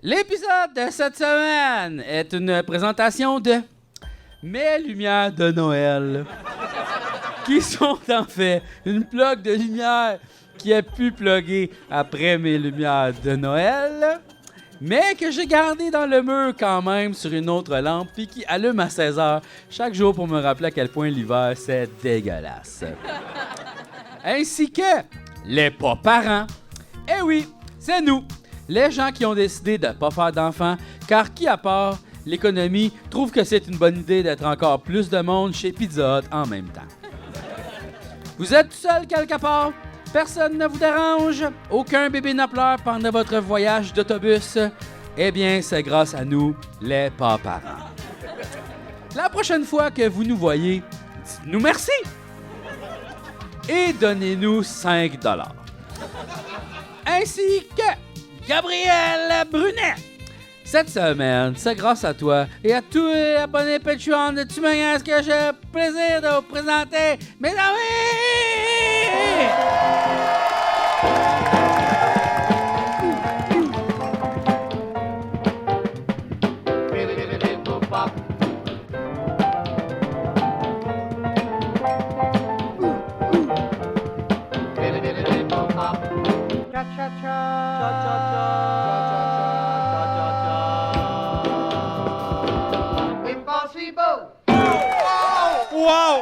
L'épisode de cette semaine est une présentation de Mes lumières de Noël, qui sont en fait une plug de lumière qui a pu plugger après mes lumières de Noël, mais que j'ai gardé dans le mur quand même sur une autre lampe puis qui allume à 16h chaque jour pour me rappeler à quel point l'hiver, c'est dégueulasse. Ainsi que les pas-parents. Eh oui, c'est nous, les gens qui ont décidé de ne pas faire d'enfants, car qui à part l'économie trouve que c'est une bonne idée d'être encore plus de monde chez Pizza Hut en même temps. Vous êtes tout seul quelque part? Personne ne vous dérange? Aucun bébé ne pleure pendant votre voyage d'autobus? Eh bien, c'est grâce à nous, les pas-parents. La prochaine fois que vous nous voyez, dites-nous merci! Et donnez-nous 5 $. Ainsi que Gabriel Brunet. Cette semaine, c'est grâce à toi et à tous les abonnés Patreon de Tu me gagnes que j'ai le plaisir de vous présenter mes amis! Wow!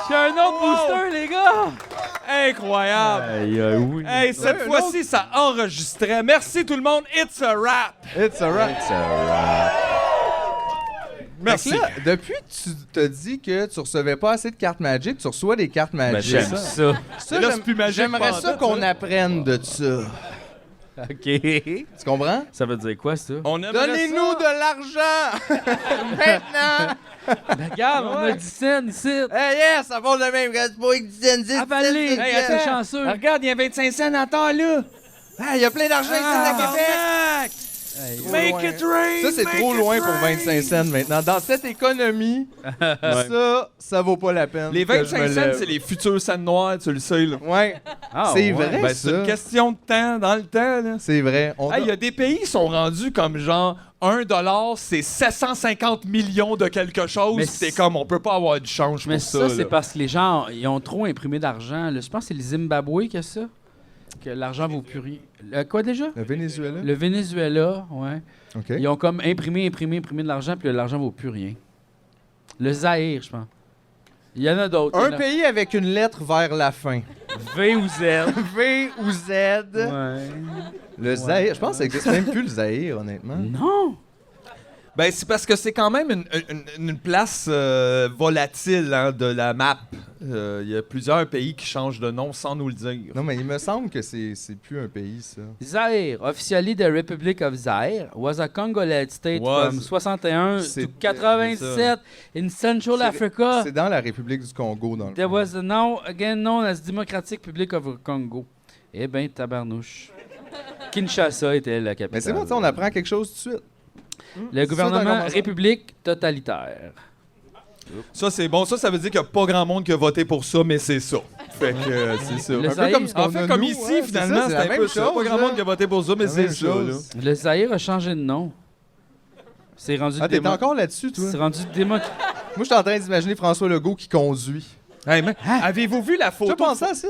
J'ai un autre booster, les gars! Incroyable! Oui. Hey, cette fois-ci, ça enregistrait. Merci tout le monde. It's a wrap! It's a wrap. Merci. Fait que là, depuis que tu t'as dit que tu recevais pas assez de cartes Magic, tu reçois des cartes Magic. J'aime ça. Ça, Là, c'est plus magique j'aimerais ça pantoute, qu'on ça. apprenne de ça. OK. Tu comprends? Ça veut dire quoi, ça? On aimerait Donnez-nous ça. de l'argent! Maintenant! Regarde, on a 10 cents ici. Hey, yes, ça vaut le même. Reste pas avec 10 Avalez! Hey, T'es attends. chanceux. Regarde, il y a 25 cents en temps, là. Il y a plein d'argent ici à Québec! Tabarnak! Make it rain! Ça, c'est make trop it loin pour rain. 25 cents maintenant. Dans cette économie, ça vaut pas la peine. Les que je 25 me cents, lève. c'est les futures scènes noires, tu le sais, là. Ouais, Ah, c'est ouais. vrai, Ben, c'est ça. une question de temps, dans le temps, là. C'est vrai. Il y a des pays qui sont rendus comme genre 1 $, c'est 750 millions de quelque chose. Mais C'est comme, on peut pas avoir du change Mais pour ça, ça. c'est là. parce que les gens, ils ont trop imprimé d'argent. là. Je pense que c'est le Zimbabwe qui a ça. Que l'argent vaut plus rien. Quoi déjà? Le Venezuela? Le Venezuela, ouais. OK. Ils ont comme imprimé de l'argent, puis l'argent vaut plus rien. Le Zaïre, je pense. Il y en a d'autres. Un Il y en a- pays avec une lettre vers la fin. V ou Z. V ou Z. Ouais. Le Zaïre. Je pense que ça existe même plus le Zaïre, honnêtement. Non! Ben, c'est parce que c'est quand même une place volatile hein, de la map. Il y a plusieurs pays qui changent de nom sans nous le dire. Non, mais il me semble que c'est plus un pays, ça. Zaire, officially the Republic of Zaire, was a Congolese state Was. from 61 C'est- to 97 in Central Africa. C'est dans la République du Congo, dans le There fond. was now again known as Democratic Republic of Congo. Eh ben, tabarnouche. Kinshasa était la capitale. Mais c'est bon, tu sais, on apprend quelque chose tout de suite. Le gouvernement commençant. république totalitaire. Ça, c'est bon. Ça veut dire qu'il n'y a pas grand monde qui a voté pour ça, mais c'est ça. Fait que c'est ça. Le Un peu Zaïre. comme ce qu'on En fait, a comme nous, ici, ouais, finalement, c'est c'est la un même peu ça. Pas chose, grand là. monde qui a voté pour ça, mais La c'est même ça. Là. chose. Le Zaïre a changé de nom. C'est rendu Ah, t'es encore là-dessus, toi? C'est rendu démo... Moi, je suis en train d'imaginer François Legault qui conduit. Hey, man, avez-vous vu la Tu photo? as pensé à ça?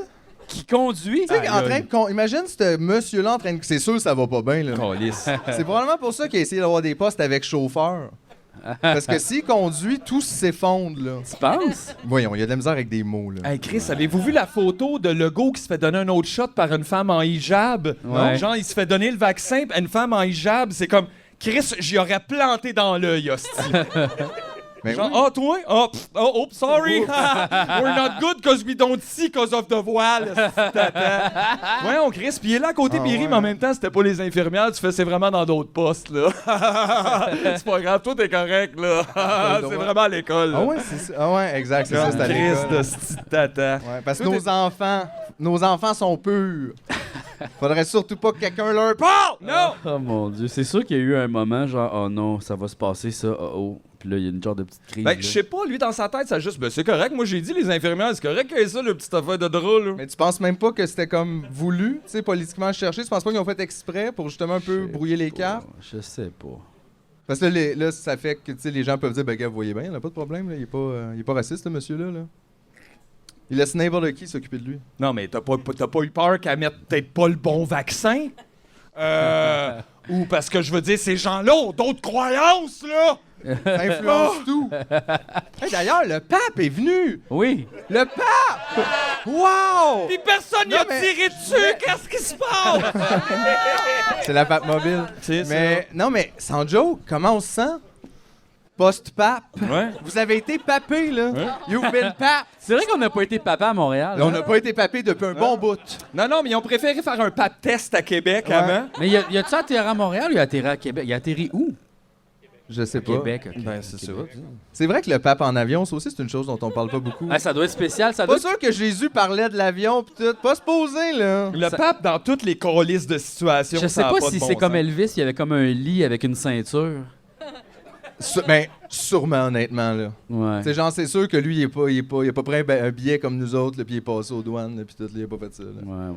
qui conduit. Tu sais, en train de imagine ce monsieur-là en train de... C'est sûr, ça va pas bien, là. Calisse. C'est probablement pour ça qu'il a essayé d'avoir des postes avec chauffeur. Parce que s'il conduit, tout s'effondre, là. Tu penses? Voyons, il y a de la misère avec des mots, là. Hey Chris, avez-vous vu la photo de Legault qui se fait donner un autre shot par une femme en hijab? Ouais. Genre, il se fait donner le vaccin, puis une femme en hijab, c'est comme... Chris, j'y aurais planté dans l'œil, hostie. Mais Genre, oui. oh, toi? Oh, sorry. We're not good because we don't see because of the voile. Ouais, on Chris. Puis il est là à côté, puis il rit, ouais. mais en même temps, c'était pas les infirmières. Tu fais, c'est vraiment dans d'autres postes, là. C'est pas grave, toi, t'es correct, là. C'est vraiment à l'école. Ah ouais, c'est ça. Ah ouais, exact, c'est ça, c'est à Chris l'école. de sti tata. Ouais, parce que Toi, nos enfants sont purs. Faudrait surtout pas que quelqu'un leur parle. Non! Oh mon Dieu, c'est sûr qu'il y a eu un moment genre, oh non, ça va se passer ça, oh oh. puis là, il y a une genre de petite crise. Ben, je sais pas, lui, dans sa tête, ça juste, ben, c'est correct. Moi, j'ai dit, les infirmières, c'est correct qu'il y ait ça, le petit affaire de drap, là. Mais tu penses même pas que c'était comme voulu, tu sais, politiquement cherché? Tu penses pas qu'ils ont fait exprès pour justement un peu brouiller les cartes? Je sais pas. Parce que là, ça fait que, tu sais, les gens peuvent dire, ben, gars, vous voyez bien, il a pas de problème, là. Il est pas raciste, ce monsieur-là, là. Il laisse n'importe qui s'occuper de lui. Non, mais t'as pas eu peur qu'elle mette peut-être pas le bon vaccin? Ou parce que je veux dire, ces gens-là ont d'autres croyances, là! Ça influence tout. Hey, d'ailleurs, le pape est venu! Oui. Le pape! Wow! Pis personne n'y Non, a mais- tiré dessus! Qu'est-ce qui se passe? C'est la pape mobile. Mais, non, mais sans joke, comment on se sent? Post-pape. Ouais. Vous avez été papé, là. You've been pape. C'est vrai qu'on n'a pas été papa à Montréal. Là, on n'a pas été papé depuis un bon bout. Non, mais ils ont préféré faire un pape test à Québec avant. Mais y a-tu atterri à Montréal ou il a atterri à Québec? Il a atterri où? Je sais pas. Québec, ok. Ben, c'est ça. C'est vrai que le pape en avion, ça aussi, c'est une chose dont on parle pas beaucoup. Ah, ça doit être spécial. Ça doit Pas sûr que Jésus parlait de l'avion pis tout. Pas se poser, là. Le pape, dans toutes les colis de situations, Je sais ça a pas de si bon c'est comme sens. Elvis, il y avait comme un lit avec une ceinture. Ben, sûrement, honnêtement, là. Ouais. C'est genre, c'est sûr que lui, il a pas pris un billet comme nous autres, là, puis il est passé aux douanes, là, puis tout, là, il a pas fait ça, là. Ouais.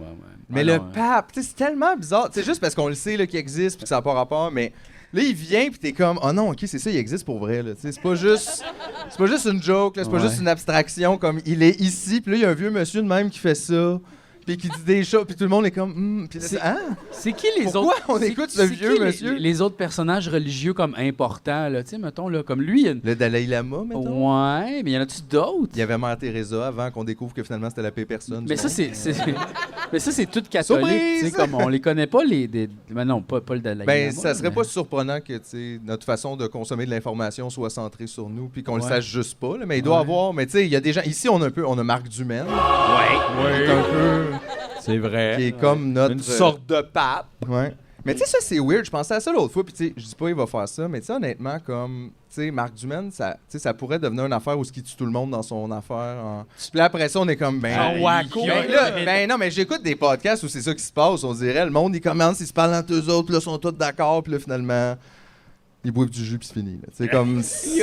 Mais Ah, le non, pape, tu sais, c'est tellement bizarre. C'est juste parce qu'on le sait, là, qu'il existe, puis que ça n'a pas rapport, mais là, il vient, puis t'es comme, oh non, ok, c'est ça, il existe pour vrai, là. Tu sais, c'est pas juste une joke, là, c'est pas Ouais. juste une abstraction, comme il est ici, puis là, il y a un vieux monsieur de même qui fait ça, puis qui dit des choses, puis tout le monde est comme, puis là, C'est- hein? C'est qui les Pourquoi autres? on c'est- écoute ce c'est vieux qui monsieur? Les autres personnages religieux comme importants, là. Tu sais, mettons, là, comme lui, il y a une... Le Dalai Lama, mettons. Ouais, mais y en a-tu d'autres? Il y avait Mère Teresa avant qu'on découvre que finalement c'était la paix personne. Mais du ça, monde. mais ça, c'est tout catholique. Tu sais, Surprise! comme on les connaît pas, mais non, pas le Dalai Ben, Lama, ça serait mais- pas surprenant que tu sais, notre façon de consommer de l'information soit centrée sur nous, puis qu'on le Ouais. sache juste pas. Là, mais il doit Ouais. avoir. Mais tu sais, il y a des gens. Ici, on a Marc Dumaine, Oui, qui est un peu. c'est vrai. Qui est comme notre. Une sorte de pape. Ouais. Mais tu sais, ça, c'est weird. Je pensais à ça l'autre fois, puis tu sais, je dis pas il va faire ça, mais tu sais, honnêtement, comme. Tu sais, Marc Dumaine, ça, tu sais, ça pourrait devenir une affaire où il tue tout le monde dans son affaire. Puis là, après ça, on est comme. Ben, En wacko. ben, là, ben non, mais j'écoute des podcasts où c'est ça qui se passe. On dirait, le monde, il commence, ils se parlent entre eux autres, puis là, ils sont tous d'accord, puis là, finalement. Ils boivent du jus puis c'est fini. là. C'est comme. Puis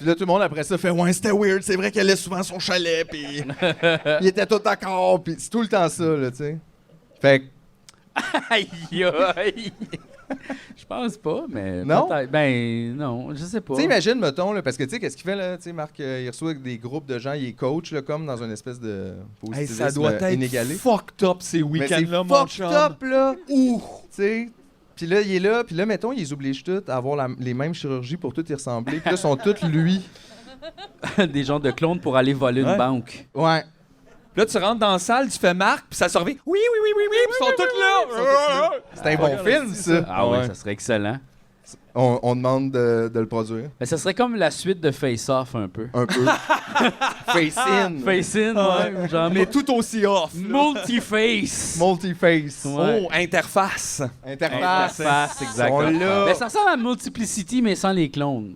là, tout le monde après ça fait ouais, c'était weird. C'est vrai qu'elle allait souvent à son chalet, puis il était tout d'accord, puis c'est tout le temps ça, là, tu sais. Fait que. Aïe, aïe. Je pense pas, mais. Non? peut-être. Ben, non, je sais pas. Tu sais, imagine, mettons, là, parce que tu sais, qu'est-ce qu'il fait, là, tu sais, Marc, il reçoit des groupes de gens, il est coach, là, comme dans une espèce de Hey, positivisme ça doit être inégalé. fucked up ces Mais c'est week-ends-là, mon fucked chum. up, là. Ouh! Tu sais. Puis là, il est là, puis là, mettons, ils obligent tous à avoir les mêmes chirurgies pour tous y ressembler. Puis là, ils sont tous lui. Des gens de clones pour aller voler une Ouais. banque. Ouais. Puis là, tu rentres dans la salle, tu fais Marc, puis ça se revient. Oui, puis ils sont tous là. C'est un bon film, ça. Ah ouais, Ouais. ça serait excellent. On demande de le produire. Mais ça serait comme la suite de Face Off un peu. Un peu. Face in. Face In, ouais. Genre Mais tout aussi off. multi-face. Multi-face. Ouais. Oh, interface. Interface. Interface, exactement. On l'a. Mais ça ressemble à Multiplicity, mais sans les clones.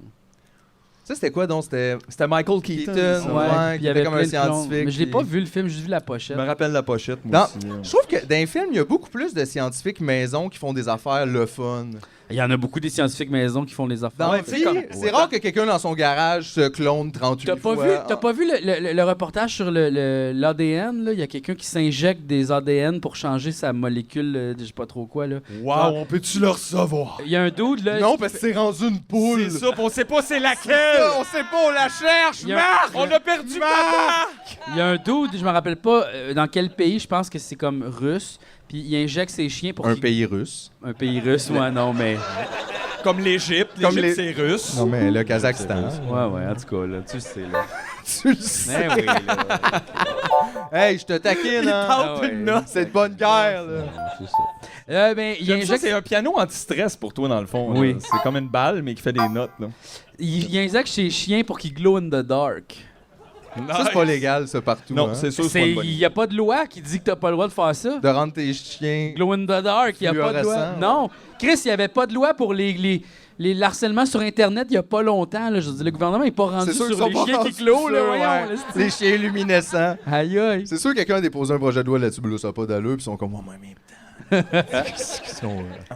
Ça, c'était quoi donc? C'était C'était Michael Keaton. Keaton, ça. ouais, Puis qui était comme un plein de clones. scientifique. Mais je l'ai puis- pas vu le film, j'ai juste vu la Je pochette. me rappelle la pochette, moi Non, aussi. je trouve que dans les films, il y a beaucoup plus de scientifiques maison qui font des affaires le fun. Il y en a beaucoup des scientifiques maison qui font des affaires. Dans Ouais, la tu sais, vie, comme- c'est rare que quelqu'un dans son garage se clone 38 T'as pas fois. vu le reportage sur l'ADN, là? Il y a quelqu'un qui s'injecte des ADN pour changer sa molécule, je sais pas trop quoi, là. Wow, on peut-tu le recevoir? Il y a un dude, là. Non, parce que c'est rendu une poule. C'est ça, pis on sait pas c'est laquelle. On sait pas, on la cherche, Il y a- Marc! On a perdu Marc. Il y a un dude, je me rappelle pas dans quel pays, je pense que c'est comme russe, puis il injecte ses chiens pour Un qu'ils- pays russe. Un pays russe, ouais, non, mais. Comme l'Égypte. Comme L'Égypte, les- c'est russe. Non, mais le Kazakhstan. Ouais, en tout cas, là, tu sais, là. Tu le sais. Mais oui, là. Hey, je te taquine, hein? Ah ouais. Une note. C'est de bonne guerre, là. C'est ça. Ben, il J'aime ça, injecte, c'est un piano anti-stress pour toi, dans le fond. Oui. là. C'est comme une balle, mais qui fait des notes. Là. il injecte ses chiens pour qu'ils glow in the dark. Ça, c'est pas légal, ça, partout. Non, hein. c'est sûr, c'est pas une bonne Il idée. n'y a pas de loi qui dit que t'as pas le droit de faire ça. De rendre tes chiens... Glow in the dark, il n'y a pas de loi. Fluorescent. Non. Chris, il n'y avait pas de loi pour les harcèlements sur Internet il n'y a pas longtemps. Là. Je veux dire, le gouvernement n'est pas rendu C'est sûr sur qu'ils sont les pas chiens qui rendus clôt. Là, sur, voyons, ouais. là, c'est- Les chiens luminescents. Aïe, aïe. C'est sûr que quelqu'un a déposé un projet de loi là-dessus, mais là, ça n'a pas d'allure, puis ils sont comme, oh, mais putain.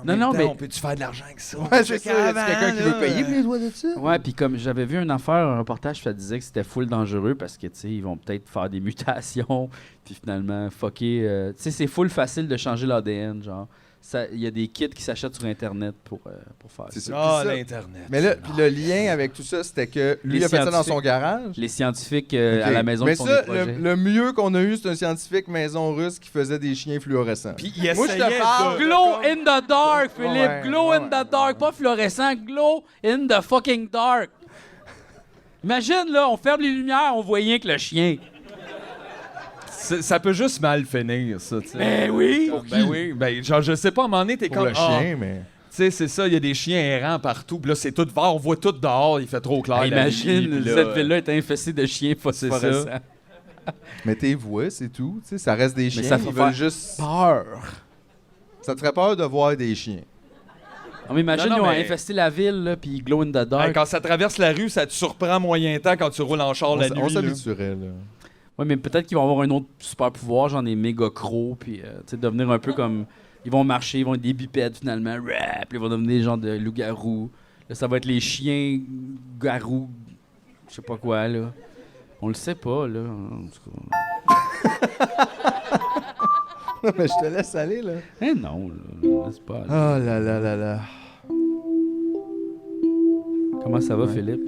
Non, mais... On peut-tu faire de l'argent avec ça? Ouais, c'est ça. Y a quelqu'un qui veut payer pour les droits de ça? Ouais, puis comme j'avais vu une affaire, un reportage, ça disait que c'était full dangereux parce que, tu sais, ils vont peut-être faire des mutations, puis finalement, fucker... tu sais, c'est full facile de changer l'ADN, genre. Il y a des kits qui s'achètent sur Internet pour faire C'est ça. ça. Ah, Puis ça- l'Internet. Mais là, puis le lien avec tout ça, c'était que lui, Les il a fait ça dans son scientifiques. garage. Les scientifiques Ok. à la maison Mais qui font ça, des projets. le mieux qu'on a eu, c'est un scientifique maison russe qui faisait des chiens fluorescents. Puis il Moi, je essayait te parle. de... Glow in the dark, Philippe! Ouais, Glow ouais, in the dark! Pas fluorescent, glow in the fucking dark! Imagine, là, on ferme les lumières, on voit rien que le chien. Ça peut juste mal finir, ça, tu sais. Ben oui! Ben oui, ben genre, je sais pas, à un moment donné, t'es Pour comme... le ah, chien, mais... tu sais, c'est ça, il y a des chiens errants partout, puis là, c'est tout vert, on voit tout dehors, il fait trop clair. la Imagine, nuit, puis là, cette ville-là est infestée de chiens C'est phosphorescents. ça. Mais t'es voué, c'est tout. Tu sais, ça reste des chiens. ça Ils fait veulent faire juste... Peur! Ça te ferait peur de voir des chiens. Non, mais imagine, Non, ils ont mais- infesté la ville, là, puis glow in the Hey, dark. quand ça traverse la rue, ça te surprend moyen temps quand tu roules en char la nuit. On là. s'habituerait, là. Ouais, mais peut-être qu'ils vont avoir un autre super pouvoir, genre des méga crocs, puis tu sais, devenir un peu comme. Ils vont marcher, ils vont être des bipèdes finalement, rap, puis ils vont devenir des gens de loups-garous. Là, ça va être les chiens garous, je sais pas quoi, là. On le sait pas, là. En tout cas. Non, mais je te laisse aller, là. Eh non, là, laisse pas. Là. Oh là là là là. Comment ça va, Philippe?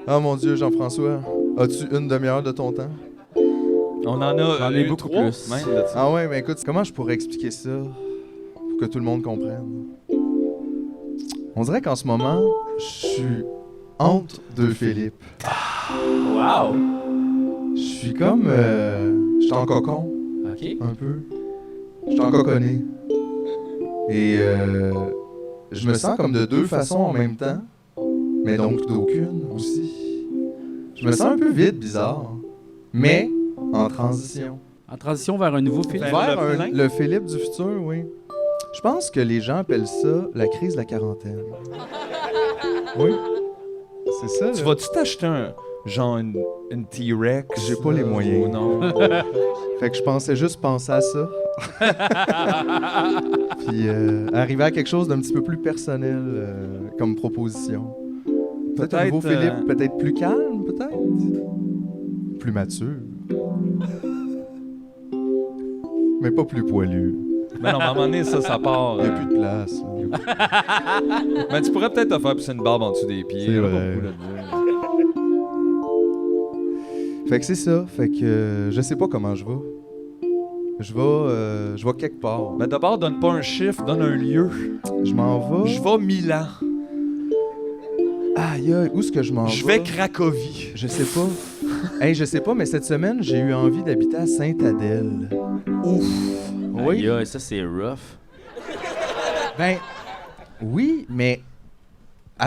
Oh mon Dieu, Jean-François. As-tu une demi-heure de ton temps? On en a J'en ai eu beaucoup 3, plus. même, là-dessus. Ah ouais, mais écoute, comment je pourrais expliquer ça pour que tout le monde comprenne? On dirait qu'en ce moment, je suis entre deux Philippe. Wow! Je suis comme... je suis en cocon, OK. un peu. Je suis en coconné. Et je me sens comme de deux façons en même temps, mais donc d'aucune aussi. Je me sens un peu vide, bizarre, mais en transition. En transition vers un nouveau film. Ben, Vers le plein. le Philippe du futur, oui. Je pense que les gens appellent ça la crise de la quarantaine. Oui. C'est ça. Tu là. vas-tu t'acheter une T-Rex? J'ai pas les moyens. Ou non? Fait que je pensais juste penser à ça. Puis arriver à quelque chose d'un petit peu plus personnel comme proposition. Peut-être un nouveau Peut-être, Philippe, peut-être plus calme, peut-être. Plus mature. Mais pas plus poilu. Mais non, mais à un moment donné, ça part. Il n'y a plus de place. là. Mais tu pourrais peut-être te faire pousser une barbe en dessous des pieds. C'est là, pas vrai. beaucoup là-dedans. Fait que c'est ça. Fait que je sais pas comment je vais. Je vais quelque part. Mais d'abord, donne pas un chiffre, donne un lieu. Je m'en vais. Je vais Milan. Aïe, aïe, où est-ce que je m'en vais? Je vais Cracovie. Je sais pas. Hey, je sais pas, mais cette semaine, j'ai eu envie d'habiter à Sainte-Adèle. Ouf. Oui. Aïe, ça, c'est rough. Ben, oui, mais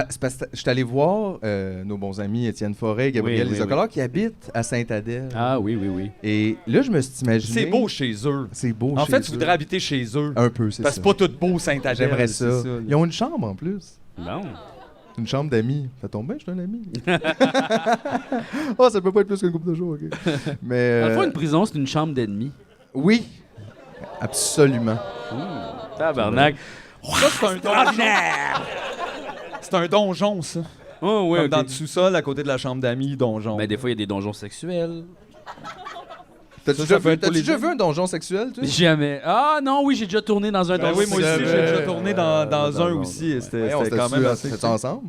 c'est parce que je suis allé voir nos bons amis Étienne Forêt et Gabriel Oui, oui, Desacolores qui habitent à Sainte-Adèle. Ah oui, oui, oui. Et là, je me suis imaginé... C'est beau chez eux. C'est beau En chez fait, tu eux. voudrais habiter chez eux. Un peu, c'est Parce ça. que c'est pas tout beau Saint-Adèle. J'aimerais c'est ça. Ils ont une chambre en plus. Bon. Une chambre d'amis. Ça tombe bien, je suis un ami. Oh, ça peut pas être plus qu'un couple de jours, OK. Mais... Dans le fond, une prison, c'est une chambre d'ennemis. Oui, absolument. Tabarnak. Ça, c'est un donjon. C'est un donjon, ça. Oh, oui, Comme ok. dans le sous-sol, à côté de la chambre d'amis, donjon. Ben, des fois, il y a des donjons sexuels. T'as-tu ça peut être pour les déjà deux. vu un donjon sexuel, toi? Jamais. Ah non, oui, j'ai déjà tourné dans un Ben donjon oui, moi aussi, sexuel. j'ai déjà tourné dans un non, aussi. et C'était Ouais, on c'était quand même assez... C'était ensemble?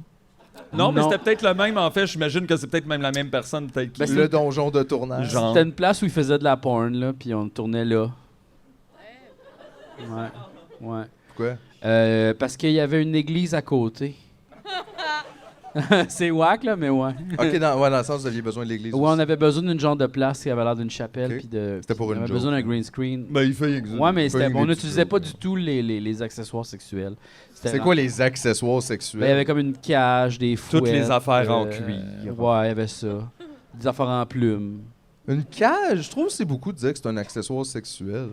Non, mais Non. c'était peut-être le même, en fait. J'imagine que c'est peut-être même la même personne, peut-être. Ben, qui- Le donjon de tournage. Genre. C'était une place où ils faisaient de la porn, là, puis on tournait là. Ouais. Ouais. Pourquoi? Parce qu'il y avait une église à côté. C'est whack, là, mais ouais. OK, dans le sens où vous aviez besoin de l'église. Ouais, on avait besoin d'une genre de place qui avait l'air d'une chapelle. Ok. Puis de. C'était pour on une avait joke, besoin d'un là. green screen. Ben, il fait exact. Ouais, mais c'était, Fait on des n'utilisait petits pas jokes. du tout les accessoires sexuels. C'était C'est quoi les accessoires sexuels? Ben, il y avait comme une cage, des fouettes. Toutes les affaires en cuir. Ouais, il y avait ça. Des affaires en plumes. Une cage, je trouve que c'est beaucoup de dire que c'est un accessoire sexuel.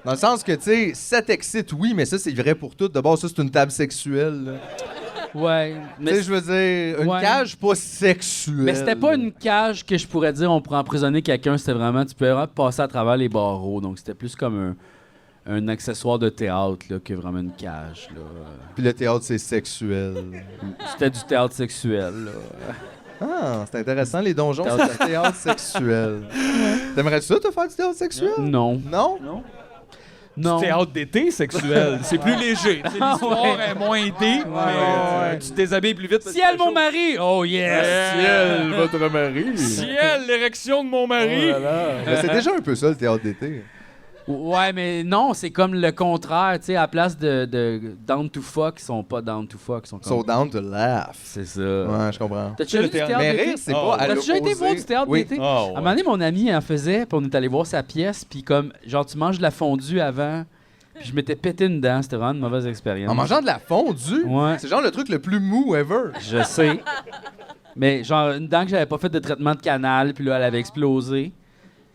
Dans le sens que, tu sais, ça t'excite, oui, mais ça, c'est vrai pour tout. D'abord, ça, c'est une table sexuelle. là. Ouais. Tu sais, je veux dire, une Ouais. cage pas sexuelle. Mais c'était pas une cage que je pourrais dire on pourrait emprisonner quelqu'un. C'était vraiment, tu peux vraiment passer à travers les barreaux. Donc c'était plus comme un accessoire de théâtre, là, qui est vraiment une cage, là. Puis le théâtre, c'est sexuel. C'était du théâtre sexuel, là. Ah, c'est intéressant, les donjons, c'est un théâtre sexuel. T'aimerais ça, te faire du théâtre sexuel? Non. Non? Non. Théâtre d'été sexuel, c'est plus léger. Tu sais, l'histoire est moins deep, mais tu te déshabilles plus vite. Ciel, mon mari! Oh yes! Ciel, votre mari! Ciel, l'érection de mon mari! Mais c'est déjà un peu ça, le théâtre d'été. Ouais, mais non, c'est comme le contraire, tu sais, à la place de down to fuck, ils sont pas down to fuck, ils sont comme... So down to laugh. C'est ça. Ouais, je comprends. T'as déjà vu du théâtre Mais d'été? rire, c'est Oh. pas à T'as déjà été l'opposé. voir du théâtre Oui. d'été? Oh, À un moment donné, mon ami en faisait, puis on est allé voir sa pièce, puis comme, genre, tu manges de la fondue avant, puis je m'étais pété une dent, c'était vraiment une mauvaise expérience. En mangeant de la fondue? Ouais. C'est genre le truc le plus mou ever. Je sais. Mais genre, une dent que j'avais pas fait de traitement de canal, puis là, elle avait explosé.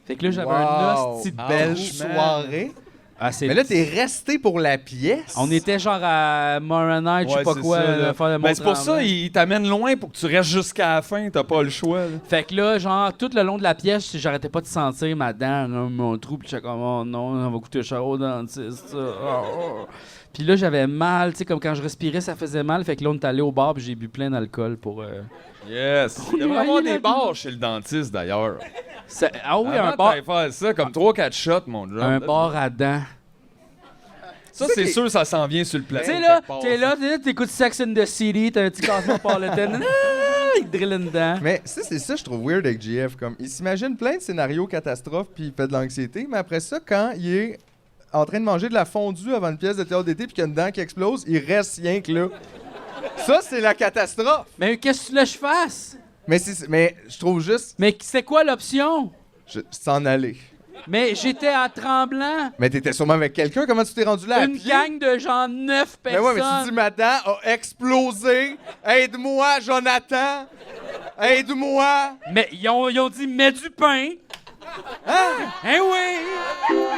Fait que là, j'avais un hostie de belle ouch, man. soirée. Ah, c'est... Mais là, t'es resté pour la pièce. On était genre à Moronite, je sais pas quoi, faire le Ben, c'est pour ça, Mont-Tremblant. il t'amène loin pour que tu restes jusqu'à la fin, t'as pas le choix. Là. Fait que là, genre, tout le long de la pièce, j'arrêtais pas de sentir ma dent, là, mon trou, pis j'étais comme, oh non, on va coûter cher au dentiste. Ça. Oh. Puis là, j'avais mal, tu sais, comme quand je respirais, ça faisait mal. Fait que là, on est allé au bar, puis j'ai bu plein d'alcool pour. Yes. Il devrait y avoir des bars chez le dentiste, d'ailleurs. Ah oui, un Avant bar. de faire ça, comme 3-4 shots, mon John. Un bar à dents. Ça, c'est sûr, ça s'en vient sur le plateau. Tu sais, là, quelque part, ça. t'écoutes Sex and the City, t'as un petit cassement par le tête. Il te drille une dent. Mais ça, c'est ça, je trouve weird avec JF. Comme, il s'imagine plein de scénarios catastrophes, puis il fait de l'anxiété, mais après ça, quand il est en train de manger de la fondue avant une pièce de théâtre d'été, puis qu'il y a une dent qui explose, il reste rien que là. Ça, c'est la catastrophe. Mais qu'est-ce que tu veux que je fasse? Mais je trouve juste Mais c'est quoi l'option? s'en aller. Mais j'étais à Tremblant. Mais t'étais sûrement avec quelqu'un. Comment tu t'es rendu là à Une pied? gang de genre 9 Mais personnes. ouais, mais tu dis ma dent a explosé. Aide-moi, Jonathan. Aide-moi. Mais ils ont dit mets du pain. Hein oui!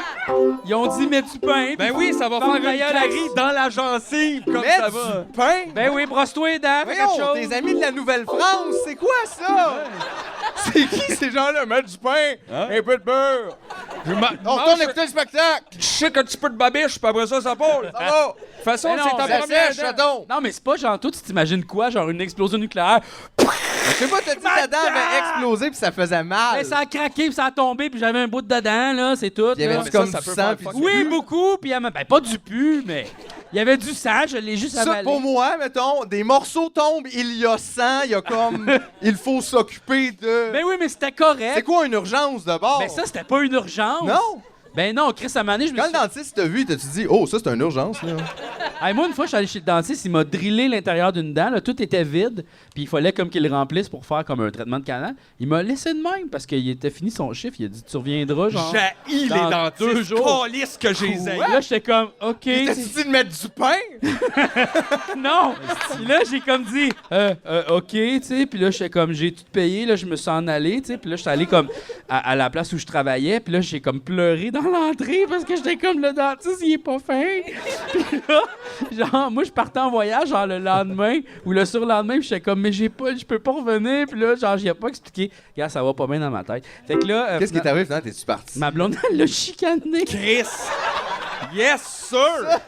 Ils ont dit mets du pain. Ben puis oui, ça va ferme faire ta une gueule, carie dans la gencive, comme Mets ça du va. pain. Ben oui, brosse-toi les dents, fais quelque Voyons, chose. tes amis de la Nouvelle-France, c'est quoi ça? C'est qui ces gens-là? Mettre du pain, Hein? un peu de beurre. Je On mange- retourne écouter le spectacle. Je sais qu'un petit peu de babiche, puis après ça, ça part. Ça va. De toute façon, Mais non, c'est ta ça première sèche, dent. donc. Non, mais c'est pas genre, toi, tu t'imagines quoi? Genre une explosion nucléaire. Je sais pas, t'as dit que ta dent avait explosé puis ça faisait mal. Mais ça a craqué, puis ça a tombé, puis j'avais un bout de dent, là, c'est tout. Il y avait là. du ça, comme ça du peut sang faire puis fuck. du Oui, pu. beaucoup, puis ben pas du pu, mais il y avait du sang, je l'ai juste Ça, avalé. pour moi, mettons, des morceaux tombent, il y a sang, il y a comme... il faut s'occuper de... Ben oui, mais c'était correct. C'est quoi une urgence de bord? Mais ça, c'était pas une urgence. Non! Ben non, Chris, à un moment donné, je me Quand suis... le dentiste t'a vu, t'as-tu dit « Oh, ça, c'est une urgence, là. Hey, moi, une fois, je suis allé chez le dentiste, il m'a drillé l'intérieur d'une dent, là, tout était vide, puis il fallait comme qu'il le remplisse pour faire comme un traitement de canal. Il m'a laissé de même, parce qu'il était fini son chiffre, il a dit « Tu reviendras, genre... » J'haïs dans les dentistes. 2 jours. Calisse que j'ai Puis là, j'étais comme « OK... » T'as-tu dit de mettre du pain? Non! Puis là, j'ai comme dit, OK, tu sais. Puis là, j'étais comme, j'ai tout payé, là, je me suis en allé, tu sais. Puis là, j'étais allé comme à la place où je travaillais. Puis là, j'ai comme pleuré dans l'entrée parce que j'étais comme, le dentiste, il est pas fin. Puis là, genre, moi, je partais en voyage, genre, le lendemain ou le surlendemain. Puis j'étais comme, mais je peux pas revenir. Puis là, genre, j'y ai pas expliqué. Regarde, ça va pas bien dans ma tête. Fait que là, Qu'est-ce qui est arrivé, finalement? T'es-tu parti? ma blonde, elle l'a chicané. Chris! Yes, sir!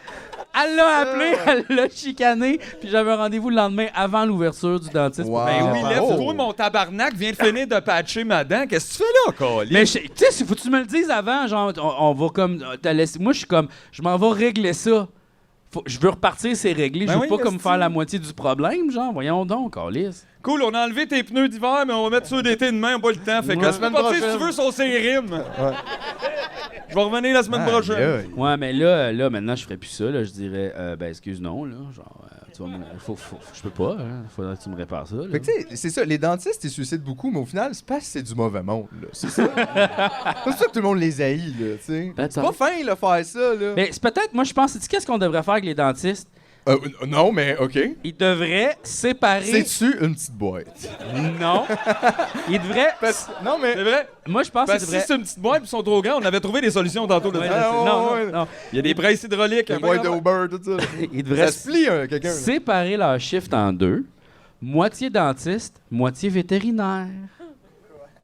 Elle l'a appelé, elle l'a chicané. Puis j'avais un rendez-vous le lendemain avant l'ouverture du dentiste. Wow. Ben oui, Ah, lève-toi, oh. mon tabarnak, viens de finir de patcher ma dent. Qu'est-ce que tu fais là, Caliste? Mais tu sais, faut que tu me le dises avant, genre, on va comme te laisser. Moi, je suis comme, je m'en vais régler ça. Je veux repartir, c'est réglé. Ben Je veux oui, pas comme esti. faire la moitié du problème, genre. Voyons donc, Alice. Cool, on a enlevé tes pneus d'hiver, mais on va mettre ceux d'été demain, on n'a pas le temps. Fait que Ouais. la semaine prochaine, si tu prochaine. veux, sur ses rimes. Je vais revenir la semaine prochaine. Aïe, aïe. Ouais, mais là, maintenant, je ferais plus ça. Là, je dirais, ben, excuse, non, là. Genre, tu vas je peux pas, hein. Faudrait que tu me répares ça. Là. Fait que tu sais, c'est ça, les dentistes, ils suicident beaucoup, mais au final, c'est parce que c'est du mauvais monde, là. C'est ça. C'est pour ça que tout le monde les haït, là, tu sais. Peut-être. C'est pas fin, là, faire ça, là. Mais c'est peut-être, moi, je pense, sais-tu qu'est-ce qu'on devrait faire avec les dentistes? Non, mais OK. Ils devraient séparer. C'est-tu une petite boîte? Non. Ils devraient. Non, mais... C'est vrai? Moi, je pense Parce qu'ils que devraient. si c'est une petite boîte et ils sont trop grands, on avait trouvé des solutions tantôt. Là. Ouais, Ah, je sais. Non, ouais, non, non. Il y a des presses hydrauliques. Une boîte de Uber, tout ça. Ils devraient Ça se plie, quelqu'un, là. séparer leur shift en deux. Moitié dentiste, moitié vétérinaire.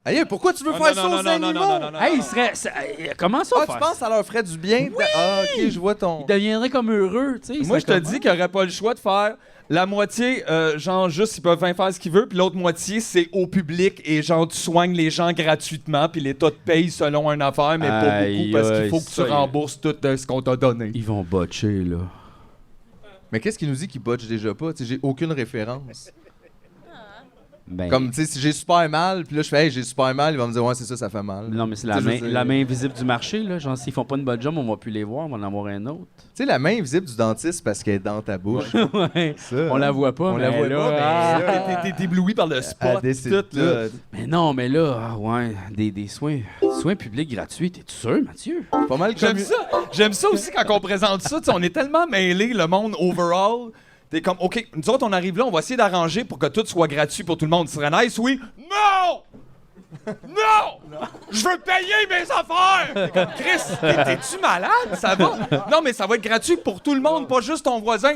Aïe, pourquoi tu veux faire ça aux animaux? Hey, il serait... comment ça, Ah, faire tu penses que ça leur ferait du bien? Oui! Ah, OK, je vois ton... Il deviendrait comme heureux, tu sais. Moi, je te dis qu'il n'y aurait pas le choix de faire la moitié, genre, juste, ils peuvent bien faire ce qu'ils veulent, puis l'autre moitié, c'est au public, et genre, tu soignes les gens gratuitement, puis l'État te paye selon une affaire, mais pas beaucoup, parce qu'il faut que tu rembourses tout ce qu'on t'a donné. Ils vont botcher, là. Mais qu'est-ce qu'il nous dit qu'il botche déjà pas? Tu sais, j'ai aucune référence. Ben, Comme, tu sais, si j'ai super mal, puis là, je fais, hey, j'ai super mal, il va me dire, ouais, c'est ça, ça fait mal. non, mais c'est Tu sais, je veux dire- la main invisible du marché, là. Genre, s'ils font pas une bonne job, on va plus les voir, on va en avoir un autre. Tu sais, la main invisible du dentiste parce qu'elle est dans ta bouche. Ouais. Ça, On la voit pas, On la voit là, pas, mais ah. là, T'es ébloui par le spot, elle décide tout, là. Mais non, mais là, ah, ouais, des soins publics gratuits, t'es-tu sûr, Mathieu? pas mal comme... J'aime ça aussi quand on présente ça. Tu sais, on est tellement mêlés, le monde overall. T'es comme, OK, nous autres, on arrive là, on va essayer d'arranger pour que tout soit gratuit pour tout le monde. Ce serait nice, oui? Non! Non! Je veux payer mes affaires! T'es comme, Chris, t'es-tu malade? Ça va? Non, mais ça va être gratuit pour tout le monde, pas juste ton voisin.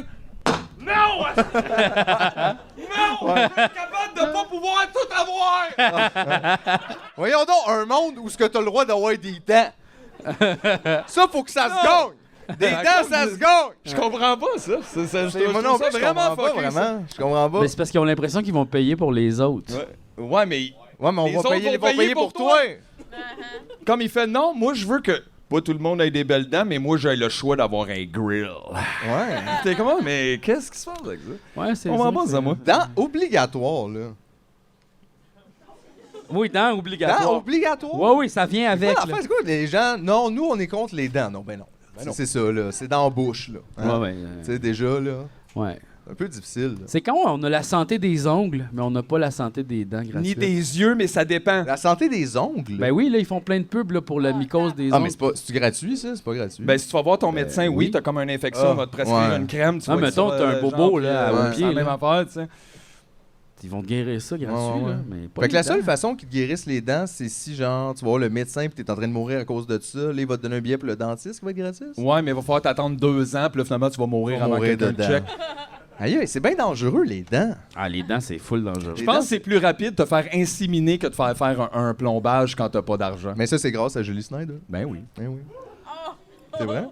Non! Non! Je suis capable de pas pouvoir tout avoir! Voyons donc, un monde où ce que t'as le droit d'avoir des dents. Ça, faut que ça se gagne. Des dents, ça se gagne. Je comprends pas ça. Je Moi trouve non ça plus, je vraiment comprends pas, fucké, ça. vraiment. Je comprends pas. Mais c'est parce qu'ils ont l'impression qu'ils vont payer pour les autres. Ouais, mais Ouais, mais on Les va autres payer, vont payer pour toi. comme il fait, non, moi, je veux que pas tout le monde ait des belles dents, mais moi, j'ai le choix d'avoir un grill. Ouais. T'es comment? Mais qu'est-ce qui se passe avec ça? Ouais, c'est On va pas ça, moi. Dents obligatoires, là. Oui, dents Dents obligatoires. obligatoires? Ouais, oui, ça vient avec. Avec, là. c'est quoi, les gens... Non, nous, on est contre les dents. Non, ben non. C'est ça, là. C'est dans la bouche, là. Hein? Ouais, ouais. Tu sais, déjà, là, Ouais. c'est un peu difficile. là. C'est quand on a la santé des ongles, mais on n'a pas la santé des dents gratuites. Ni des yeux, mais ça dépend. La santé des ongles. Ben oui, là, ils font plein de pubs là, pour la mycose des Ah, ongles. mais c'est gratuit, ça? C'est pas gratuit. Ben, si tu vas voir ton médecin, oui, oui. t'as comme une infection, Ah, il va te prescrire ouais. une crème. Tu Ah, vas mettons, être t'as un sur, bobo, genre, là, puis, au c'est pied, la là. même affaire, tu sais. Ils vont te guérir ça gratuit, Ouais. là. Mais pas Fait que les la seule dents. façon qu'ils te guérissent les dents, c'est si, genre, tu vas voir le médecin et t'es en train de mourir à cause de ça. Là, il va te donner un billet pour le dentiste qui va être gratis. Ouais, mais il va falloir t'attendre 2 ans, puis là, finalement, tu vas mourir Tu vas avant mourir que quelqu'un dedans. te check. Aïe, c'est bien dangereux, les dents. Ah, les dents, c'est full dangereux. Je pense que c'est plus rapide de te faire inséminer que de faire un plombage quand t'as pas d'argent. Mais ça, c'est grâce à Julie Snyder. Ben oui. Eh oui. C'est vrai?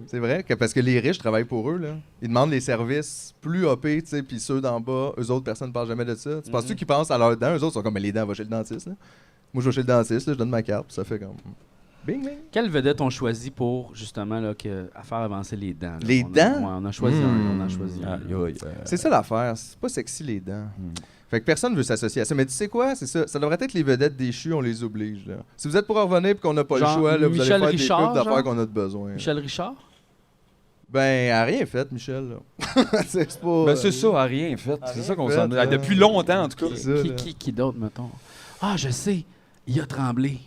C'est vrai, que parce que les riches travaillent pour eux, là. Ils demandent les services plus OP, tu sais, puis ceux d'en bas, eux autres, personne ne parle jamais de ça. Tu penses-tu qu'ils pensent à leurs dents? Eux autres sont comme, mais les dents, va chez le dentiste, là. Moi, je vais chez le dentiste, là, je donne ma carte, puis ça fait comme... Bing, bing. Quelle vedette on choisit pour, justement, là, à faire avancer les dents? Là? Les On a- dents? Ouais, on a choisi un. On a choisi un. C'est ça l'affaire, c'est pas sexy, les dents. Fait que personne veut s'associer à ça. Mais tu sais quoi? C'est ça. Ça devrait être les vedettes déchues, on les oblige, là. Si vous êtes pour revenir et qu'on n'a pas Genre le choix, là, vous allez Michel faire Richard, des coupes genre? d'affaires qu'on a de besoin. là. Michel Richard? Ben, elle a rien fait, Michel, là. c'est pas... Ben c'est ça, à rien fait. C'est ça qu'on s'en... fait, Depuis longtemps, en tout cas. C'est ça, là. Qui d'autre, mettons? Ah, je sais. Il a tremblé.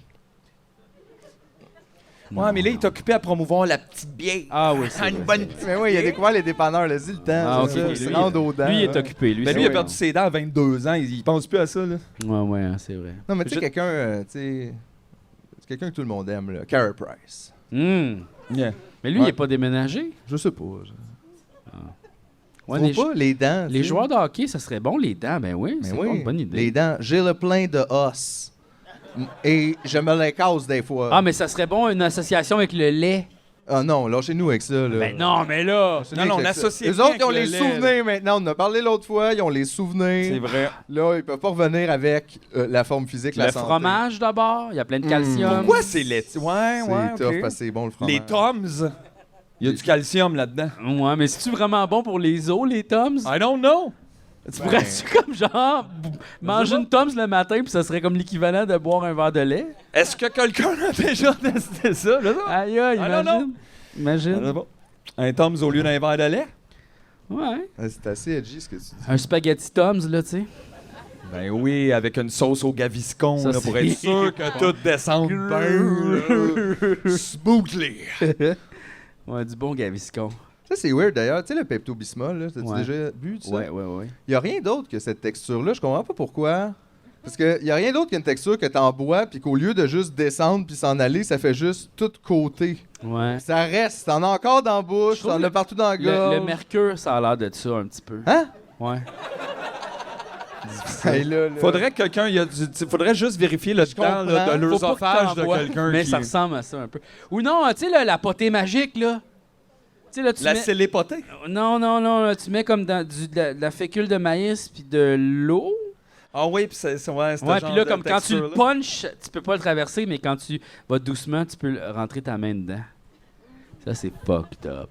Ouais, mais là, il est occupé à promouvoir la petite bière. Ah oui, c'est Une vrai. bonne... Mais oui, il a découvert les dépanneurs, là. Dis le temps. Ah, ok. ça, Lui, c'est rendre aux dents. Lui, il est là. occupé. Lui, Ben c'est lui, il a vrai. perdu ses dents à 22 ans. Il pense plus à ça, là. Ouais, ouais, hein, c'est vrai. Non, mais tu sais, Je- quelqu'un, tu sais... C'est quelqu'un que tout le monde aime, là. Carey Price. Hum. Yeah. Mais lui, il n'est pas déménagé. Je sais pas. Ouais, Faut les, pas, les dents. les joueurs de hockey, ça serait bon, les dents. Ben oui, Mais c'est oui, pas une bonne idée. les dents. J'ai le plein de os. Et je me les casse des fois. Ah, mais ça serait bon une association avec le lait. Ah non, lâchez-nous avec ça, là. Ben non, mais là. Lâchez-nous Non, non, avec on ça. associe Les bien autres, ils ont avec les le lait, souvenirs maintenant. On en a parlé l'autre fois, ils ont les souvenirs. C'est vrai. Là, ils peuvent pas revenir avec la forme physique, la Le santé. fromage d'abord, il y a plein de calcium. Pourquoi c'est laitier? Ouais, C'est ouais, tough ok. parce que c'est bon le fromage. Les Toms, il y a du calcium là-dedans. Ouais, mais c'est-tu vraiment bon pour les os, les Toms? I don't know. Tu pourrais-tu comme genre manger une Toms le matin puis ça serait comme l'équivalent de boire un verre de lait? Est-ce que quelqu'un a déjà testé ça? Je sais pas. Aïe aïe, Ah, non, imagine. Imagine. Je sais pas. Un Toms au lieu d'un verre de lait? Ouais. Ah, c'est assez edgy ce que tu dis. Un spaghetti Toms, là, tu sais. Ben oui, avec une sauce au gaviscon, Ça, là, pour c'est- être sûr que tout descende bien. Smoothly. Ouais, du bon Gaviscon. Ça, c'est weird d'ailleurs. Tu sais, le Pepto-Bismol, là, t'as-tu Ouais. déjà bu de ça? Ouais, ouais, ouais. Il n'y a rien d'autre que cette texture-là. Je comprends pas pourquoi. Parce qu'il n'y a rien d'autre qu'une texture que t'en bois, puis qu'au lieu de juste descendre puis s'en aller, ça fait juste tout côté. Ouais. Ça reste. T'en as encore dans la bouche, Je trouve t'en as partout dans la gorge. Le mercure, ça a l'air de ça un petit peu. Hein? Ouais. Hey, là. Faudrait que quelqu'un... faudrait juste vérifier le temps là, de Faut pas que l'œsophage de t'envoies, quelqu'un mais qui... ça ressemble à ça un peu. Ou non, tu sais, la potée magique, là. Tu sais, là, tu La mets... célépotée? Non, là, tu mets comme de la fécule de maïs puis de l'eau. Ah oui, puis c'est Ouais, puis là, comme quand tu le punches, tu peux pas le traverser, mais quand tu vas doucement, tu peux rentrer ta main dedans. Ça, c'est fucked up.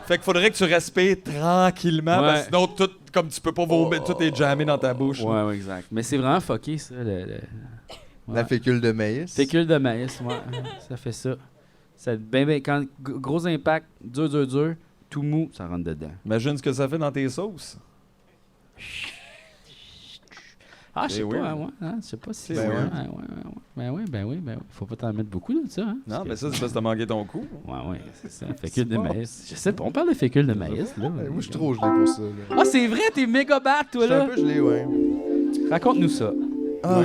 Fait qu'il faudrait que tu respires tranquillement, Ouais. parce que sinon, tout, comme tu peux pas vomir, tout est jammé dans ta bouche. là. Ouais, exact. Mais c'est vraiment fucké, ça. La fécule de maïs. Fécule de maïs, ouais. Ça fait ça. Quand gros impact, dur, tout mou, ça rentre dedans. Imagine ce que ça fait dans tes sauces. Ah, je sais C'est pas, weird. ouais, hein, je sais pas si C'est c'est... weird. Ben oui. Faut pas t'en mettre beaucoup de ça, hein. Non, Parce mais que- ça, c'est parce que t'as manqué ton coup. Ouais, c'est ça. Fécule de maïs. Je sais pas, on parle de fécule de maïs, là. Moi, je suis trop gelé pour ça. Là. Ah, c'est vrai, t'es méga bad, Je toi, suis un là. peu gelé, ouais. Raconte-nous ça. Ah,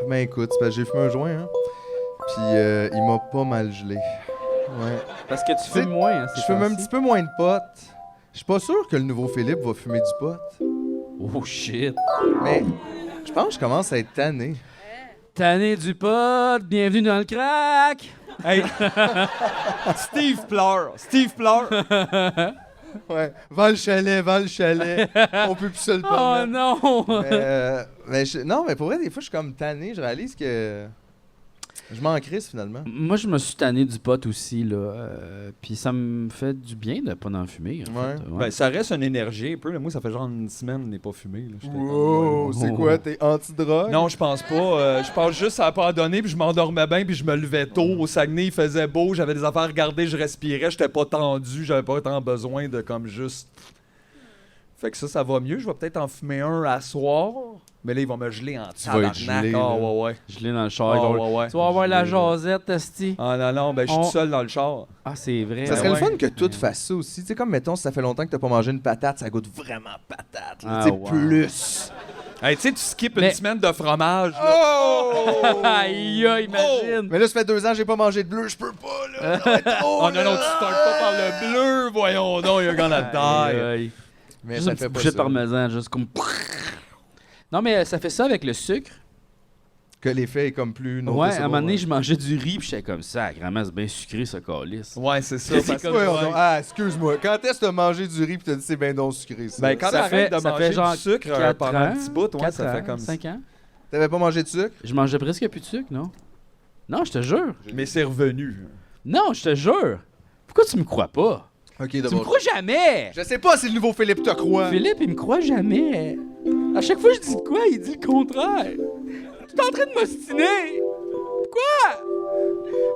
ben écoute, c'est parce que j'ai fumé un joint, hein. Puis il m'a pas mal gelé. Ouais. Parce que tu Tu sais, fumes moins, hein, Je fume un petit peu moins de pot. Je suis pas sûr que le nouveau Philippe va fumer du pot. Oh, shit. Mais je pense que je commence à être tanné. Tanné du pot, bienvenue dans le crack. Hey! Steve pleure! Ouais. Va le chalet. On peut plus se le Oh permettre. non! Non, mais pour vrai, des fois, je suis comme tanné. Je réalise que je m'en crisse finalement. Moi, je me suis tanné du pot aussi, là. Puis ça me fait du bien de pas en fumer, en Ouais. fait. Ben, ça reste une énergie un peu. Là. Moi, ça fait genre une semaine que je n'ai pas fumé. Là. J'étais comme, Wow, c'est quoi? T'es anti-drogue? Non, je pense pas. Je pense juste que ça n'a pas donné, puis je m'endormais bien, puis je me levais tôt. Au Saguenay, il faisait beau, j'avais des affaires à regarder, je respirais, j'étais pas tendu, j'avais pas tant besoin de comme juste... Fait que ça va mieux. Je vais peut-être en fumer un à soir, mais là, ils vont me geler en Tu vas être tabarnak. gelé, Ah, là. ouais. Je l'ai dans le char. Ah, ils vont- ouais. Tu vas avoir la Je l'ai, jasette, Asti. Ah non, ben je suis On- tout seul dans le char. Ah, c'est vrai. Ça serait ouais. le fun que tout fasse ça aussi. Tu sais, comme mettons, si ça fait longtemps que t'as pas mangé une patate, ça goûte vraiment patate. là. Ah, Tu sais, wow. plus. Hey, tu sais, tu skippes Mais- une semaine de fromage. Là. Oh! Aïe, imagine. Mais là, ça fait 2 ans que j'ai pas mangé de bleu, je peux pas, là. Ça va être trop, Oh non, là. tu startes pas par le bleu, voyons donc, you're gonna Aïe, die. aïe. Mais Juste ça une fait petite pas bouchée de ça. parmesan, juste comme... Non, mais ça fait ça avec le sucre. Que l'effet est comme plus... Ouais, à un moment donné, je mangeais du riz, puis j'étais comme ça. Grand-mère, c'est bien sucré, ce calice. Ouais, c'est ça. C'est parce que- comme- Ouais, ouais. Ah, excuse-moi. Quand est-ce que t'as mangé du riz pis t'as dit c'est bien donc sucré, ça? Ben, quand Ça t'arrêtes fait- de ça manger fait genre du sucre 4 pendant ans, un petit bout, ouais, 4 ça ans, fait comme 5 ans. T'avais pas mangé de sucre? Je mangeais presque plus de sucre, non? Non, je te jure. Mais c'est revenu. Non, je te jure. Pourquoi tu me crois pas? Ok, Tu me d'abord. crois jamais! Je sais pas si le nouveau Philippe te croit. Philippe, il me croit jamais. À chaque fois que je dis de quoi, il dit le contraire. Tu es en train de m'ostiner. Quoi?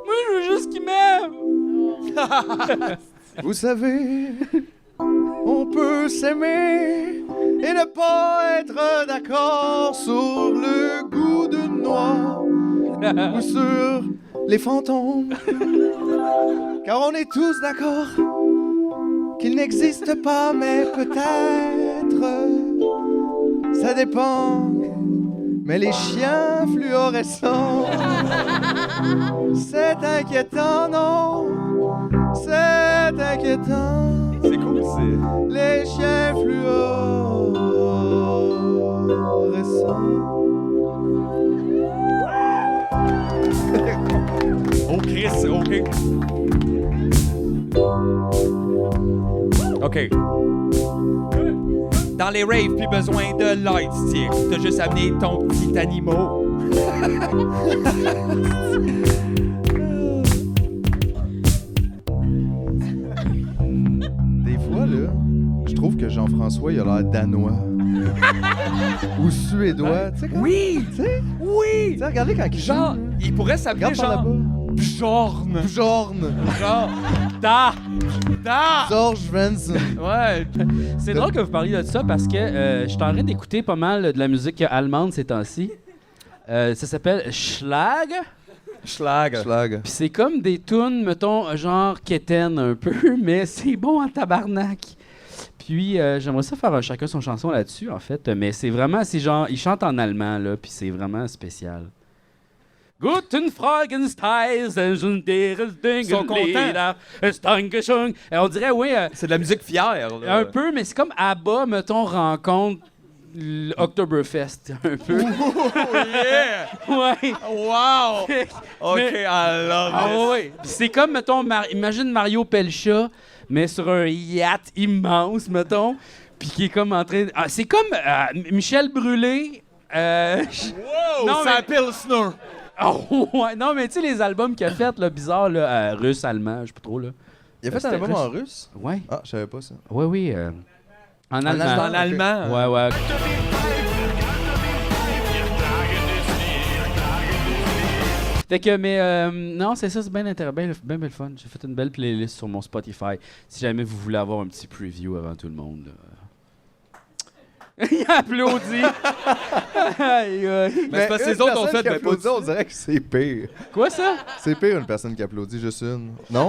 Moi, je veux juste qu'il m'aime. Vous savez, on peut s'aimer et ne pas être d'accord sur le goût d'une noix ou sur les fantômes. Car on est tous d'accord qu'il n'existe pas, mais peut-être ça dépend. Mais les chiens fluorescents, c'est inquiétant, non? C'est inquiétant. C'est cool, c'est... Les chiens fluorescents. Oh, Chris, OK. OK. Dans les raves, plus besoin de light stick. T'as juste amené ton petit animal. Des fois, là, je trouve que Jean-François, il a l'air danois. Ou suédois. Tu sais, quand... Oui! Tu sais, Oui! tu sais, regardez quand il Genre, joue, là. il pourrait s'appeler Regarde par genre... là-bas. Bjorn. Bjorn. Genre... Da! Da! George Svensson. Ouais. C'est drôle que vous parliez de ça parce que je suis en train d'écouter pas mal de la musique allemande ces temps-ci. Ça s'appelle Schlag. Schlag. Schlag. Puis c'est comme des tunes, mettons, genre quétaine un peu, mais c'est bon en tabarnak. Puis j'aimerais ça faire chacun son chanson là-dessus, en fait. Mais c'est vraiment, c'est genre, ils chantent en allemand, là, puis c'est vraiment spécial. Guten Fragenstein, sind deres Ils sont contents. Dankeschön. On dirait, oui, C'est de la musique fière, là. un peu, mais c'est comme ABBA, mettons, rencontre l'Oktoberfest, un peu. Oh yeah! Ouais. Wow! OK, Mais- I love Ah it. ouais. Puis c'est comme, mettons, imagine Mario Pelcha, mais sur un yacht immense, mettons, puis qui est comme en train... Ah, c'est comme Michel Brûlé... Wow! Non, c'est mais- un Pilsner. Oh, ouais. Non, mais tu sais, les albums qu'il a fait, là, bizarres, là, russe, allemand, je sais pas trop, là. Il a fait un C'était album russe. en russe? Ouais. Ah, je savais pas ça. Ouais, oui. En allemand. En allemand. Ouais, ouais. Fait que, mais non, c'est ça, c'est bien intéressant, bien le fun. J'ai fait une belle playlist sur mon Spotify. Si jamais vous voulez avoir un petit preview avant tout le monde. Là. Il applaudit. Aïe, aïe. Mais c'est parce que les autres ont fait... Qui ben, applaudit, pas- on dirait que c'est pire. Quoi ça? C'est pire une personne qui applaudit, juste une. Non?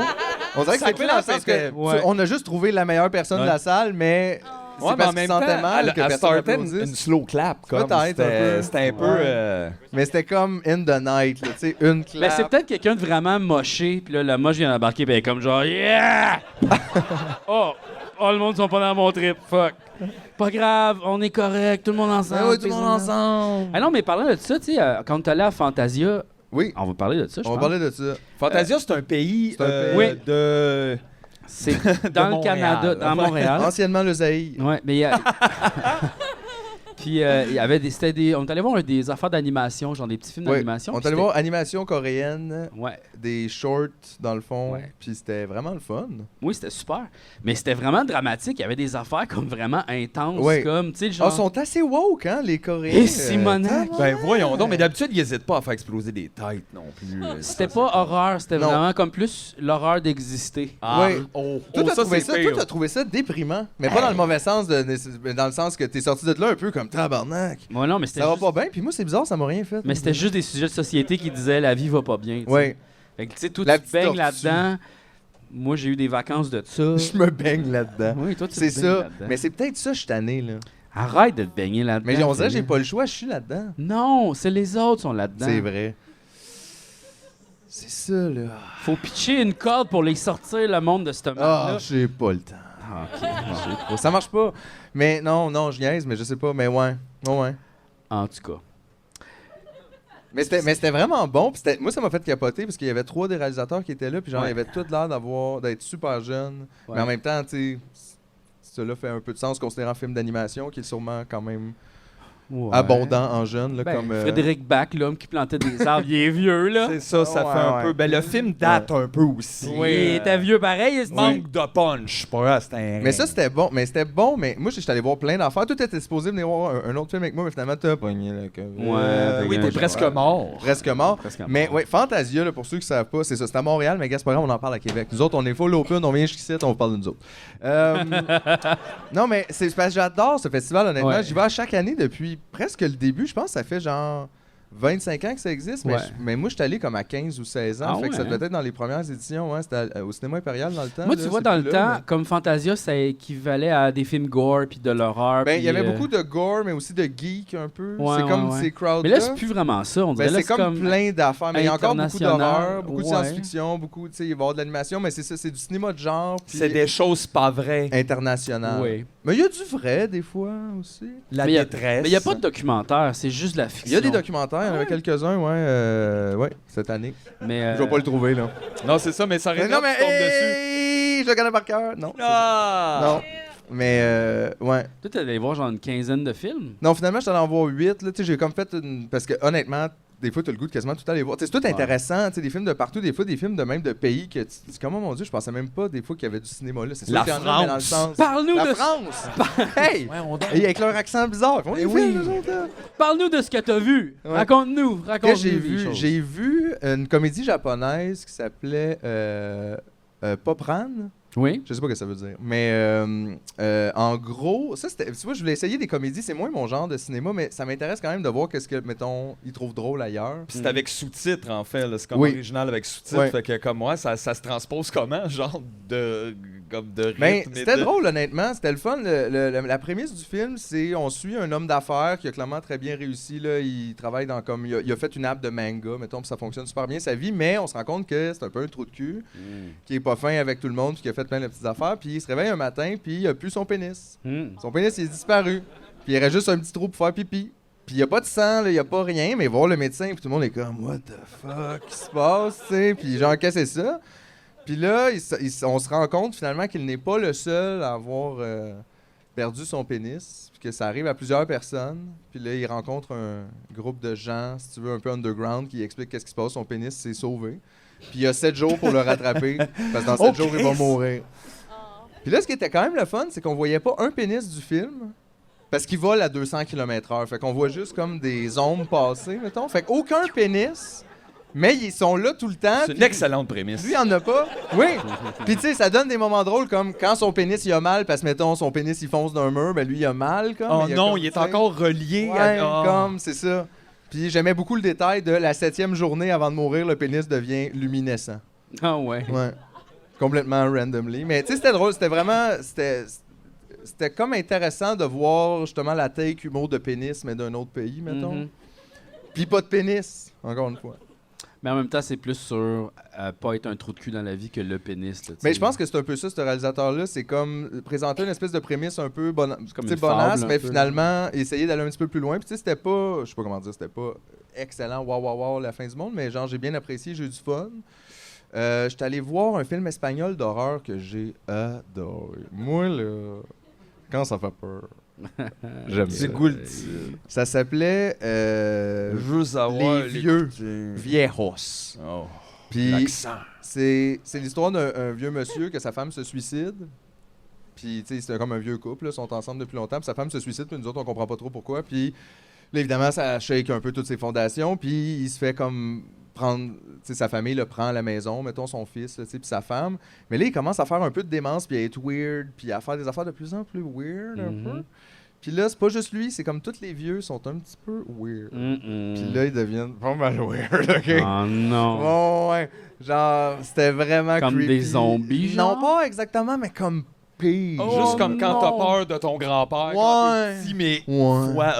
On dirait que Ça c'est pire dans le clap sens que était- ouais. on a juste trouvé la meilleure personne Ouais. de la salle, mais c'est Ouais, mais parce en qu'il même sentait temps, mal que elle personne startait n'applaudisse. une slow clap. Comme. Peut-être, un peu. C'était un peu... Ouais. Mais c'était comme In the Night, là, tu sais, une clap. Ben, c'est peut-être quelqu'un de vraiment moché, puis là, la moche vient d'embarquer, puis elle est comme genre, yeah! oh, le monde sont pas dans mon trip, fuck. Pas grave, on est correct, tout le monde ensemble. Ah oui, tout le monde ensemble. Ah non, mais parlant de ça, tu sais, quand t'allais à Fantasia, Oui, on va parler de ça, je on va pense. parler de ça. Fantasia, c'est un pays, c'est un pays. Oui. de... C'est dans le Montréal. Canada, dans Montréal. Anciennement le Zaïre. Ouais, mais il y a... Puis il y avait on est allé voir des affaires d'animation, genre des petits films Oui, d'animation. on est puis allé voir animation coréenne, c'était- Ouais. des shorts dans le fond, Ouais. puis c'était vraiment le fun. Oui, c'était super. Mais c'était vraiment dramatique. Il y avait des affaires comme vraiment intenses, Ouais. comme, tu sais, Ah, genre... ils sont assez woke, hein, les Coréens. Et Simonac. Ben voyons donc, mais d'habitude, ils n'hésitent pas à faire exploser des têtes non plus. C'était pas horreur, c'était Non. vraiment comme plus l'horreur d'exister. Ah, Ouais. oh, Toi, oh, t'as ça, trouvé c'est ça, pire. toi, t'as trouvé ça déprimant, mais pas dans le mauvais sens, mais dans le sens que t'es sorti de là un peu comme tabarnak. Ouais, non, mais c'était Ça va juste... pas bien, puis moi, c'est bizarre, ça m'a rien fait. Mais c'était juste des sujets de société qui disaient la vie va pas bien. tu sais. Ouais, Fait que tu sais, toi, La tu te petite baignes tortue. là-dedans. Moi, j'ai eu des vacances de ça. je me baigne là-dedans. Oui, toi, tu te C'est baignes ça, là-dedans. mais c'est peut-être ça, je suis tanné, là. Arrête de te baigner là-dedans. Mais on dirait que j'ai Félix. pas le choix, je suis là-dedans. Non, c'est les autres qui sont là-dedans. C'est vrai. C'est ça, là. Faut pitcher une corde pour les sortir, le monde de ce Ah, monde-là. j'ai pas le temps. Ah, ok. Ça marche pas. Mais non, je niaise, mais je sais pas, mais ouais. Ouais. En tout cas. Mais c'était vraiment bon. Puis moi, ça m'a fait capoter parce qu'il y avait 3 des réalisateurs qui étaient là. Puis genre, Ouais. ils avaient tout l'air d'être super jeunes. Ouais. Mais en même temps, tu sais, cela fait un peu de sens considérant un film d'animation qui est sûrement quand même Ouais. abondant en jeunes. Là, Ben, comme, Frédéric Bach, l'homme qui plantait des arbres, il est vieux, là. C'est ça, ça Ouais, fait un ouais. peu... Ben, le film date un peu aussi. Oui, il était vieux pareil. est-ce que- Manque de punch. Pas grave, c'était un... Mais ça, c'était bon. Mais moi, j'étais allé voir plein d'affaires. Tout était supposé venir voir un autre film avec moi, mais finalement, t'as pogné le COVID. Ouais, Oui, t'es presque mort. Presque mort. Presque Mais mort. ouais, Fantasia, là, pour ceux qui savent pas, c'est ça. C'est à Montréal, mais gars, c'est pas grave, on en parle à Québec. Nous autres, on est full open, on vient jusqu'ici, on vous parle de nous autres. Non, mais c'est parce que j'adore ce festival, honnêtement. Ouais. J'y vais à chaque année depuis presque le début. Je pense que ça fait genre 25 ans que ça existe, mais, Ouais. mais moi, je suis allé comme à 15 ou 16 ans. Ah fait que ça ouais, devait être dans les premières éditions. Ouais, c'était au Cinéma Impérial dans le temps. Moi, là, tu vois, c'est dans plus le là, temps, comme Fantasia, ça équivalait à des films gore puis de l'horreur. ben, il y puis, avait beaucoup de gore, mais aussi de geek un peu. Ouais, c'est comme ouais. ces crowds. Mais là, c'est plus vraiment ça. On dirait Ben, là, c'est comme plein d'affaires, mais il y a encore beaucoup international, d'horreur, beaucoup de ouais. science-fiction, beaucoup, tu sais, il va y avoir de l'animation, mais c'est ça, c'est du cinéma de genre, puis C'est des choses pas vraies. international. Oui. Mais il y a du vrai, des fois, aussi. La Mais il y a- détresse. Mais il n'y a pas de documentaire, c'est juste de la Il fiction. y a des documentaires, il y en avait quelques-uns, ouais, cette année. Mais, Je vais pas le trouver, là. Non, c'est ça, mais ça Mais aurait non, tu mais tombes dessus. hey, je le connais par cœur. Non. Ah! Non. Mais, ouais. Toi, t'es allé voir genre une quinzaine de films. Non, finalement, je suis allé en voir 8. Là, tu sais, j'ai comme fait une. Parce que, honnêtement, des fois, tu as le goût de quasiment tout aller voir. Tu sais, c'est tout intéressant. Tu sais, des films de partout, des fois, des films de même de pays que. Comment, mon Dieu, je pensais même pas des fois qu'il y avait du cinéma là. C'est sûr La qu'il y en a, mais dans le France. sens. Parle-nous La de, France! Hey! Ouais, on Et avec leur accent bizarre. Ils font des oui. films, eux autres, là. parle-nous de ce que t'as vu. Ouais. Raconte-nous. Que Raconte-nous j'ai des vu, choses. j'ai vu une comédie japonaise qui s'appelait Popran. Oui. Je sais pas ce que ça veut dire. Mais en gros, ça c'était. Tu vois, je voulais essayer des comédies. C'est moins mon genre de cinéma, mais ça m'intéresse quand même de voir qu'est-ce que, mettons, ils trouvent drôle ailleurs. Puis c'est avec sous-titres, en fait. là. C'est comme Oui. original avec sous-titres. Ouais. Fait que, comme moi, ça se transpose comment? Genre de rythme. Mais et c'était de- drôle, honnêtement. C'était le fun. La prémisse du film, c'est on suit un homme d'affaires qui a clairement très bien réussi. Là. Il travaille dans comme. Il a fait une app de manga, mettons, puis ça fonctionne super bien sa vie, mais on se rend compte que c'est un peu un trou de cul, qui est pas fin avec tout le monde, puis qui a fait plein de petites affaires. Puis il se réveille un matin, puis il a plus son pénis. Son pénis, il est disparu. Puis Puis il y aurait juste un petit trou pour faire pipi. Puis il n'y a pas de sang, il n'y a pas rien, mais voir le médecin, puis tout le monde est comme, what the fuck, qui se passe, tu sais? Puis genre, qu'est-ce que c'est ça? Puis là, on se rend compte finalement qu'il n'est pas le seul à avoir perdu son pénis, puis que ça arrive à plusieurs personnes. Puis là, il rencontre un groupe de gens, si tu veux, un peu underground, qui explique qu'est-ce qui se passe, son pénis s'est sauvé. Puis il y a 7 jours pour le rattraper, parce que dans 7 jours, il va mourir. Puis là, ce qui était quand même le fun, c'est qu'on voyait pas un pénis du film, parce qu'il vole à 200 km/h. Fait qu'on voit juste comme des ombres passer, mettons. Fait qu'aucun pénis, mais ils sont là tout le temps. C'est une excellente prémisse. Lui, il en a pas. Oui. Puis tu sais, ça donne des moments drôles comme quand son pénis, il a mal, parce que mettons, son pénis, il fonce d'un mur, ben lui, il a mal. Comme, Oh il non, comme, il est t'sais, encore relié ouais, à... comme, c'est ça. Puis j'aimais beaucoup le détail de la 7e journée avant de mourir, le pénis devient luminescent. Ah ouais. Ouais. Complètement randomly. Mais tu sais, c'était drôle. C'était vraiment... C'était comme intéressant de voir justement la take humour de pénis, mais d'un autre pays, mettons. Mhm. Puis pas de pénis, encore une fois. Mais en même temps, c'est plus sur pas être un trou de cul dans la vie que le pénis. Là, Mais je pense que c'est un peu ça, ce réalisateur-là. C'est comme présenter une espèce de prémisse un peu comme une bonasse, fable, mais un peu, finalement essayer d'aller un petit peu plus loin. Puis tu sais, c'était pas... Je sais pas comment dire, c'était pas excellent, wow, la fin du monde, mais genre, j'ai bien apprécié, j'ai eu du fun. J'étais allé voir un film espagnol d'horreur que j'ai adoré. Moi, là, quand ça fait peur, j'aime ça. C'est cool le titre. Ça s'appelait Je veux savoir Les vieux. l'écouter. Viejos. Oh, Puis l'accent. c'est l'histoire d'un vieux monsieur que sa femme se suicide. Puis, tu sais, c'est comme un vieux couple, là, ils sont ensemble depuis longtemps. Puis sa femme se suicide, puis nous autres, on comprend pas trop pourquoi. Puis là, évidemment, ça shake un peu toutes ses fondations. Puis il se fait comme prendre... Tu sais, sa famille le prend à la maison, mettons son fils, tu sais, puis sa femme. Mais là, il commence à faire un peu de démence, puis à être weird, puis à faire des affaires de plus en plus weird, un peu. Puis là, c'est pas juste lui, c'est comme tous les vieux sont un petit peu weird. Puis là, ils deviennent pas mal weird, OK? Oh non. Bon, ouais. Genre, c'était vraiment Comme creepy. des zombies, genre? Non, pas exactement, mais comme pire. Juste comme quand non. t'as peur de ton grand-père. Ouais. Quand t'es petit, mais... Ouais. Ouais,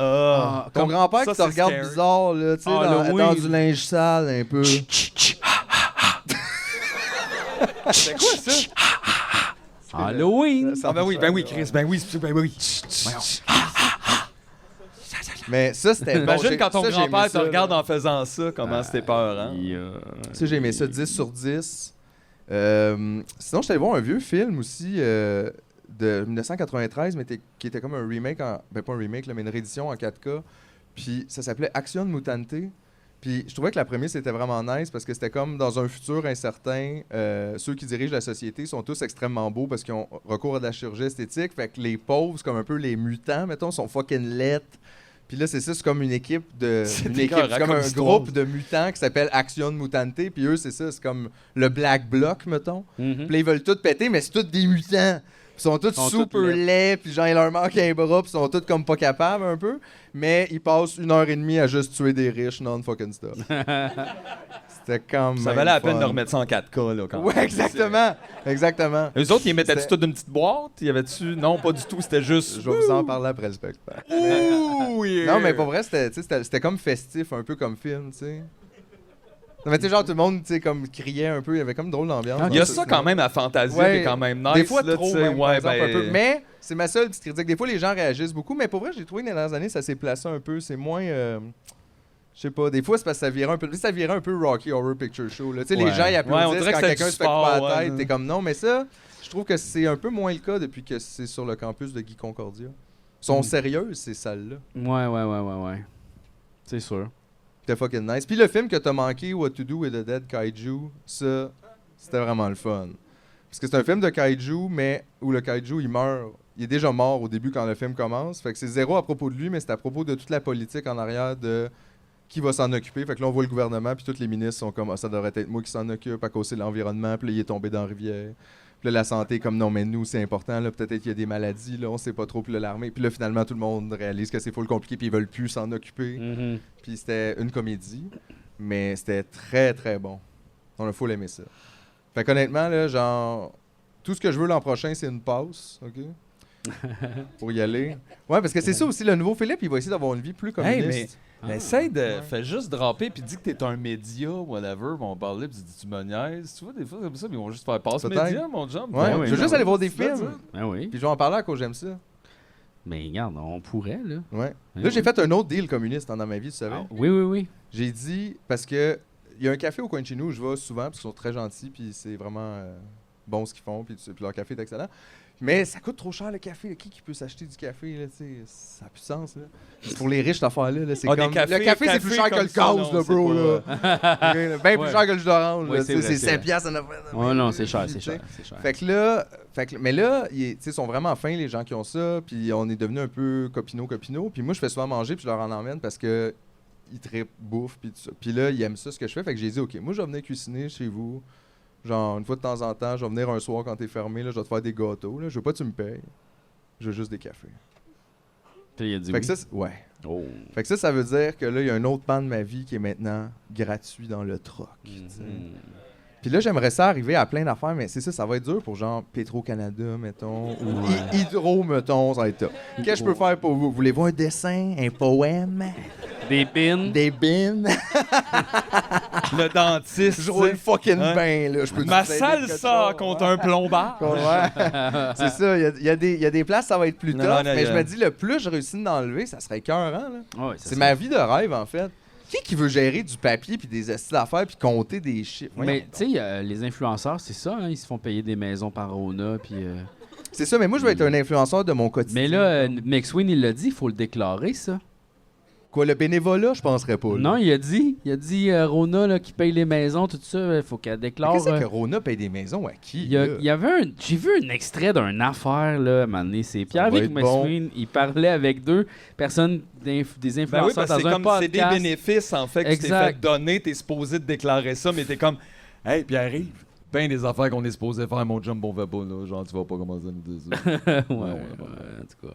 Ton comme- grand-père ça, qui te c'est regarde scary. bizarre, là, tu sais, dans Halloween. du linge sale, un peu. C'est quoi ça? Halloween. Ah ben oui, Chris, ben oui. Mais ça, c'était bon. Imagine quand ton Ça, j'ai aimé grand-père te ça, regarde là. en faisant ça, comment c'était peur, hein? Ça, j'ai aimé ça, 10 sur 10. Sinon, je suis allé voir un vieux film aussi de 1993, mais qui était comme un remake, ben pas un remake, là, mais une réédition en 4K. Puis ça s'appelait Action Mutante. Puis je trouvais que la prémisse était vraiment nice parce que c'était comme dans un futur incertain, ceux qui dirigent la société sont tous extrêmement beaux parce qu'ils ont recours à de la chirurgie esthétique. Fait que les pauvres, c'est comme un peu les mutants, mettons, sont fucking laids. Puis là, c'est ça, c'est comme une équipe de. C'est Une équipe, écœurant c'est comme comme un histoire. groupe de mutants qui s'appelle Action Mutante. Puis eux, c'est ça, c'est comme le Black Bloc, mettons. Puis là, ils veulent tout péter, mais c'est tous des mutants. Ils sont tous Sont super tous laids. laids, puis genre, il leur manque un bras, puis ils sont tous comme pas capables un peu. Mais ils passent 1h30 à juste tuer des riches non-fucking stuff. C'était quand même Ça valait la peine fun. de remettre ça en 4K, là, quand Ouais, même. exactement. Exactement. Eux autres, ils mettaient-tu C'était- tout d'une petite boîte? Y avait-tu... Non, pas du tout, c'était juste... Je vais vous en parler après le spectacle. Ouh, yeah. Non, mais pour vrai, tu sais, c'était comme festif, un peu comme film, tu sais. Non, mais tu sais, genre, tout le monde, tu sais, comme criait un peu, il y avait comme une drôle d'ambiance. Il y a ça quand même à Fantasia, Ouais, qui est quand même nice. Des fois, là, trop, tu sais, même, par ouais, exemple, ben... un peu. Mais c'est ma seule petite critique. Des fois, les gens réagissent beaucoup, mais pour vrai, j'ai trouvé que dans les dernières années, ça s'est placé un peu. C'est moins... je sais pas, des fois, c'est parce que ça virait un peu... Ça virait un peu Rocky Horror Picture Show, là. Tu sais, Ouais. les gens, ils Ouais, on applaudissent dirait que quand c'est quelqu'un du se fait couper à sport, la ouais. tête. T'es comme non, mais ça, je trouve que c'est un peu moins le cas depuis que c'est sur le campus de Guy Concordia. Ils sont sérieuses, ces salles-là. Ouais. C'est sûr. C'était fucking nice. Puis le film que t'as manqué, What to Do with the Dead Kaiju, ça, c'était vraiment le fun. Parce que c'est un film de kaiju, mais où le kaiju, il meurt. Il est déjà mort au début quand le film commence. Fait que c'est zéro à propos de lui, mais c'est à propos de toute la politique en arrière de qui va s'en occuper. Fait que là, on voit le gouvernement, puis tous les ministres sont comme, ah, ça devrait être moi qui s'en occupe à causer de l'environnement, puis là, il est tombé dans la rivière. Puis là, la santé, comme non, mais nous, c'est important, là, peut-être qu'il y a des maladies, là, on sait pas trop, puis là, l'armée. Puis là, finalement, tout le monde réalise que c'est full compliqué, puis ils veulent plus s'en occuper. Puis c'était une comédie, mais c'était très, très bon. On a full aimé ça. Fait qu'honnêtement, là, genre, tout ce que je veux l'an prochain, c'est une pause, OK? Pour y aller. Ouais, parce que c'est ça aussi, le nouveau Philippe, il va essayer d'avoir une vie plus Hey, communiste. mais essaye de... Fais juste dropper, puis dis que t'es un média, whatever, vont parler, puis tu me niaises. Tu vois, des fois, comme ça, mais ils vont juste faire passe Peut-être. média, mon job. Ouais, oui, je veux non, juste aller voir des c'est films. Ben oui. Puis je vais en parler à cause j'aime ça. Mais regarde, on pourrait, là. Ouais. Là, j'ai fait un autre deal communiste dans ma vie, tu savais? Oui. J'ai dit, parce que il y a un café au coin de chez nous où je vais souvent, parce qu'ils sont très gentils, puis c'est vraiment bon ce qu'ils font, puis leur café est excellent. Mais ça coûte trop cher le café. Là. Qui peut s'acheter du café? Là, ça n'a plus de sens. Là. C'est pour les riches, cette affaire-là. Là. C'est comme... le café, c'est plus cher que le gaz, là, bro. Là. Bien plus cher que le jus d'orange. Oui, c'est 5 piastres en affaire. Oh non, c'est cher. Fait que là, mais là, ils sont vraiment fins, les gens qui ont ça. Puis on est devenus un peu copino. Puis moi, je fais souvent manger, puis je leur en emmène parce que ils trippent bouffe, puis tout ça. Puis là, ils aiment ça, ce que je fais. Fait que j'ai dit, OK, moi, je vais venir cuisiner chez vous. Genre, une fois de temps en temps, je vais venir un soir quand t'es fermé, là, je vais te faire des gâteaux. Là. Je veux pas que tu me payes. Je veux juste des cafés. Puis il a dit fait oui. que ça, ouais. Oh. Fait que ça veut dire que là, il y a un autre pan de ma vie qui est maintenant gratuit dans le troc. Puis là, j'aimerais ça arriver à plein d'affaires, mais c'est ça va être dur pour genre Petro-Canada, mettons, ou Hydro, mettons, ça va être top. Qu'est-ce que je peux faire pour vous? Voulez-vous un dessin, un poème? Des pins. Des bins? Le dentiste. Je roule fucking bain, là. Je peux Ma salsa contre un plombard. Ouais. C'est ça, il y a des places, ça va être plus tough, mais je me dis, le plus je réussis d'enlever, ça serait écœurant, là. Ouais, c'est ma vie de rêve, en fait. Qui veut gérer du papier puis des astuces d'affaires puis compter des chiffres? Mais tu sais, les influenceurs, c'est ça, hein, ils se font payer des maisons par Rona, puis... C'est ça, mais moi, je veux être un influenceur de mon quotidien. Mais là, McSween, il l'a dit, il faut le déclarer, ça. Quoi, le bénévolat, je penserais pas. Là. Non, il a dit Rona là, qui paye les maisons, tout ça, il faut qu'elle déclare... Qu'est-ce que Rona paye des maisons à qui? Il y avait j'ai vu un extrait d'une affaire, là, à un moment donné, c'est Pierre-Vic McSween, il parlait avec deux personnes, des influenceurs dans un podcast. C'est des bénéfices, en fait, que tu t'es fait donner, t'es supposé te déclarer ça, mais t'es comme, hey, Pierre-Yves, ben des affaires qu'on est supposé faire, mon chum, on fait pas, là. Genre, tu vas pas commencer à nous dire ça. En tout cas.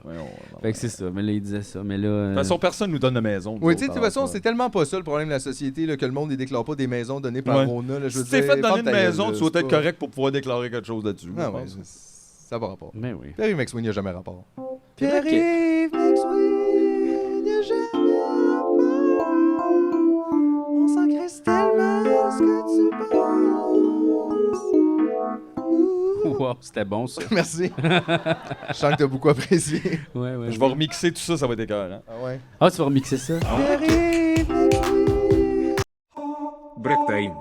Fait que c'est ça. Mais là, il disait ça. Mais là. De toute façon, personne nous donne de maison. Oui, tu sais, de toute façon, c'est tellement pas ça le problème de la société, là, que le monde ne déclare pas des maisons données par Rona. Là, si tu t'es fait donner une maison, tu dois être correct pour pouvoir déclarer quelque chose là-dessus. Ah, ouais, ça va rapport. Mais oui. Pierre-Yves McSween, il n'y a jamais rapport. Pierre-Yves McSween, il n'y a jamais rapport. On s'en crisse tellement ce que tu penses. Wow, c'était bon, ça. Merci. Je sens que t'as beaucoup apprécié. Ouais. Je vais remixer tout ça, ça va être écœurant. Ah ouais. Ah, tu vas remixer ça? Break time.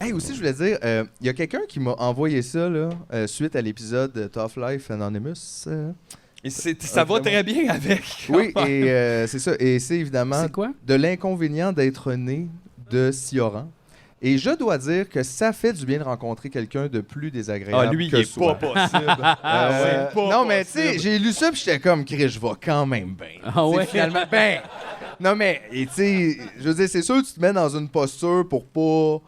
Hey, aussi, je voulais dire, il y a quelqu'un qui m'a envoyé ça, là, suite à l'épisode Tough Life Anonymous. Et ça va très bien avec. Oui, et c'est ça. Et c'est évidemment C'est quoi? de l'inconvénient d'être né de Sioran. Et je dois dire que ça fait du bien de rencontrer quelqu'un de plus désagréable Ah, lui, que il est soi. pas possible. C'est pas Non, mais tu sais, possible. j'ai lu ça puis j'étais comme, Chris, je vais quand même bien. Ah ouais? Finalement, ben. Non, mais, tu sais, je veux dire, c'est sûr que tu te mets dans une posture pour pas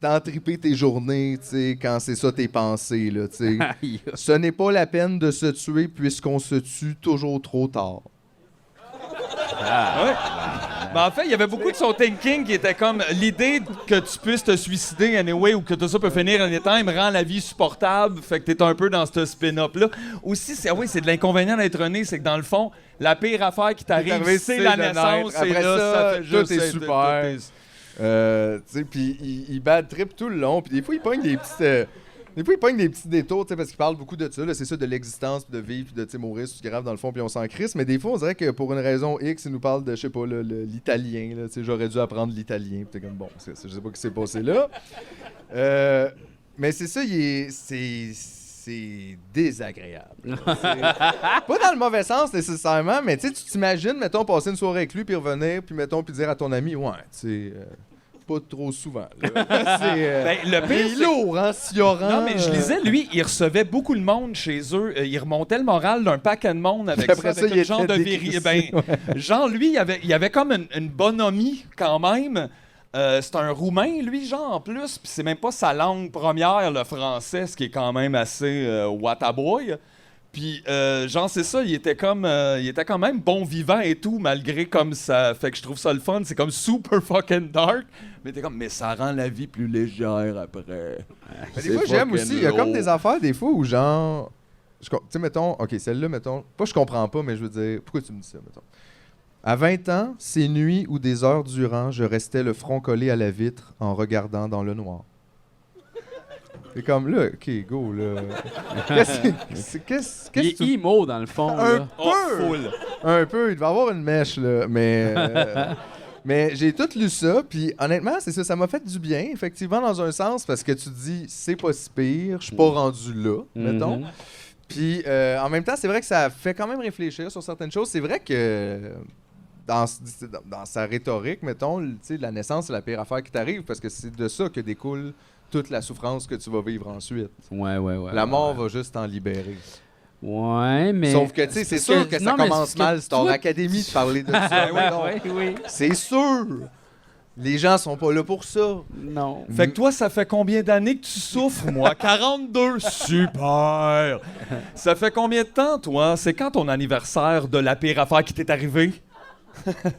t'entriper tes journées, tu sais, quand c'est ça tes pensées, là, tu sais. Aïe. Ce n'est pas la peine de se tuer puisqu'on se tue toujours trop tard. Ouais. Mais en fait, il y avait beaucoup de son thinking qui était comme l'idée que tu puisses te suicider anyway ou que tout ça peut finir en étant, il me rend la vie supportable. Fait que t'es un peu dans ce spin-up-là. Aussi, c'est de l'inconvénient d'être né, c'est que dans le fond, la pire affaire qui t'arrive, c'est la naissance. Après et là, ça fait tout juste est être- super. tout est- Tu sais, puis il bad trip tout le long, puis des fois, il pogne des petites... des fois, il pogne des petits détours, tu sais, parce qu'il parle beaucoup de ça, là, c'est ça, de l'existence, puis de vivre, puis de, tu sais, mourir, c'est grave dans le fond, puis on s'en crisse, mais des fois, on dirait que pour une raison X, il nous parle de, je sais pas, là, l'italien, là, tu sais, j'aurais dû apprendre l'italien, puis t'es comme, bon, je sais pas ce qui s'est passé là. Mais c'est ça, c'est désagréable. là. Pas dans le mauvais sens nécessairement, mais tu sais, tu t'imagines, mettons, passer une soirée avec lui, puis revenir, puis mettons, puis dire à ton ami, ouais, tu sais, pas trop souvent. Là. C'est Ben, le pire, il est c'est- lourd, hein, Sioran. Non, mais je lisais, lui, il recevait beaucoup de monde chez eux. Il remontait le moral d'un paquet de monde avec Puis après ça, ça, avec il un genre de était vérité. décrissé, Genre, lui, il avait comme une bonhomie quand même. C'est un Roumain, lui, genre, en plus. Puis c'est même pas sa langue première, le français, ce qui est quand même assez wataboy. Puis, genre, c'est ça, il était quand même bon vivant et tout, malgré comme ça. Fait que je trouve ça le fun. C'est comme super fucking dark. Mais t'es comme, mais ça rend la vie plus légère après. Mais des fois, j'aime aussi. Il y a comme des affaires, des fois, où genre. Tu sais, mettons, OK, celle-là, mettons. Pas je comprends pas, mais je veux dire. Pourquoi tu me dis ça, mettons? À 20 ans, ces nuits ou des heures durant, je restais le front collé à la vitre en regardant dans le noir. C'est comme là, OK, go, là. Qu'est-ce Il est que tu. emo dans le fond. Un là. Oh, peu! full. Un peu, il devait avoir une mèche, là. Mais. Mais j'ai tout lu ça, puis honnêtement, c'est ça, ça m'a fait du bien, effectivement, dans un sens, parce que tu te dis, c'est pas si pire, je suis pas rendu là, mettons. Mhm. Puis en même temps, c'est vrai que ça fait quand même réfléchir sur certaines choses. C'est vrai que dans sa rhétorique, mettons, tu sais, la naissance, c'est la pire affaire qui t'arrive, parce que c'est de ça que découle toute la souffrance que tu vas vivre ensuite. Ouais. La mort va juste t'en libérer. Ouais, mais. Sauf que, tu sais, c'est parce sûr que ça non, mais commence c'est mal. C'est tu ton vois- académie de parler de ça. Oui. C'est sûr! Les gens sont pas là pour ça. Non. Fait que toi, ça fait combien d'années que tu souffres, moi? 42. Super! Ça fait combien de temps, toi? C'est quand ton anniversaire de la pire affaire qui t'est arrivée?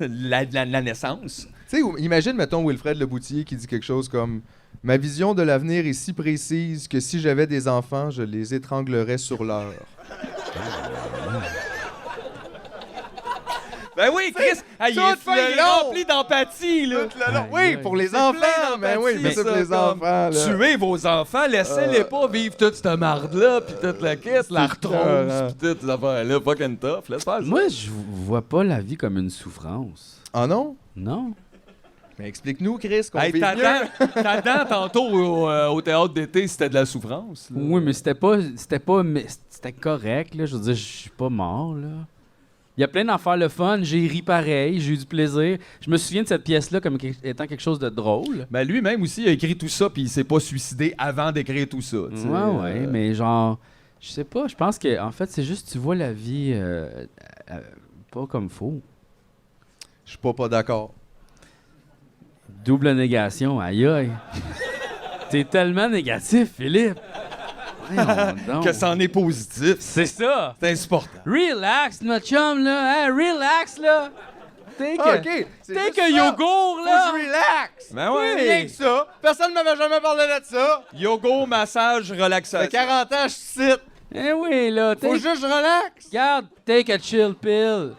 la naissance. Tu sais, imagine, mettons, Wilfred Leboutillier qui dit quelque chose comme « Ma vision de l'avenir est si précise que si j'avais des enfants, je les étranglerais sur l'heure. Ben oui, Chris! Hey, il tout est le fin, il est long. rempli d'empathie, là! » Oui, pour les C'est enfants, plein mais oui, d'empathie, mais c'est pour ça, les comme enfants. Là. Tuez vos enfants, laissez-les pas vivre toute cette marde-là, pis toute la caisse, l'arthrose, écœurant. pis toute l'affaire-là, fucking tough. Laisse faire ça. Moi, je vois pas la vie comme une souffrance. Ah non? Non. Mais explique-nous, Chris, qu'on Hey, vit ta mieux. dent, tantôt au théâtre d'été, c'était de la souffrance. là. Oui, mais c'était correct, là. Je veux dire, je suis pas mort, là. Il y a plein d'affaires le fun. J'ai ri pareil, j'ai eu du plaisir. Je me souviens de cette pièce-là comme étant quelque chose de drôle. Ben lui-même aussi, il a écrit tout ça, puis il s'est pas suicidé avant d'écrire tout ça. tu sais. Ouais, mais genre, je sais pas, je pense que, en fait, c'est juste, tu vois la vie pas comme faut. Je suis pas d'accord. Double négation, aïe aïe. T'es tellement négatif, Philippe. Voyons donc. Que c'en est positif. C'est ça. C'est insupportable. Relax, notre chum, là. Hein? Relax, là. Take OK. c'est take juste a ça. yogourt, Faut là. que je relax. Ben Rien que ça. Personne ne m'avait jamais parlé de ça. Yoga, massage, Ça fait relaxation. 40 ans, je cite. Eh oui, là. Faut juste que je relax. Regarde, take a chill pill.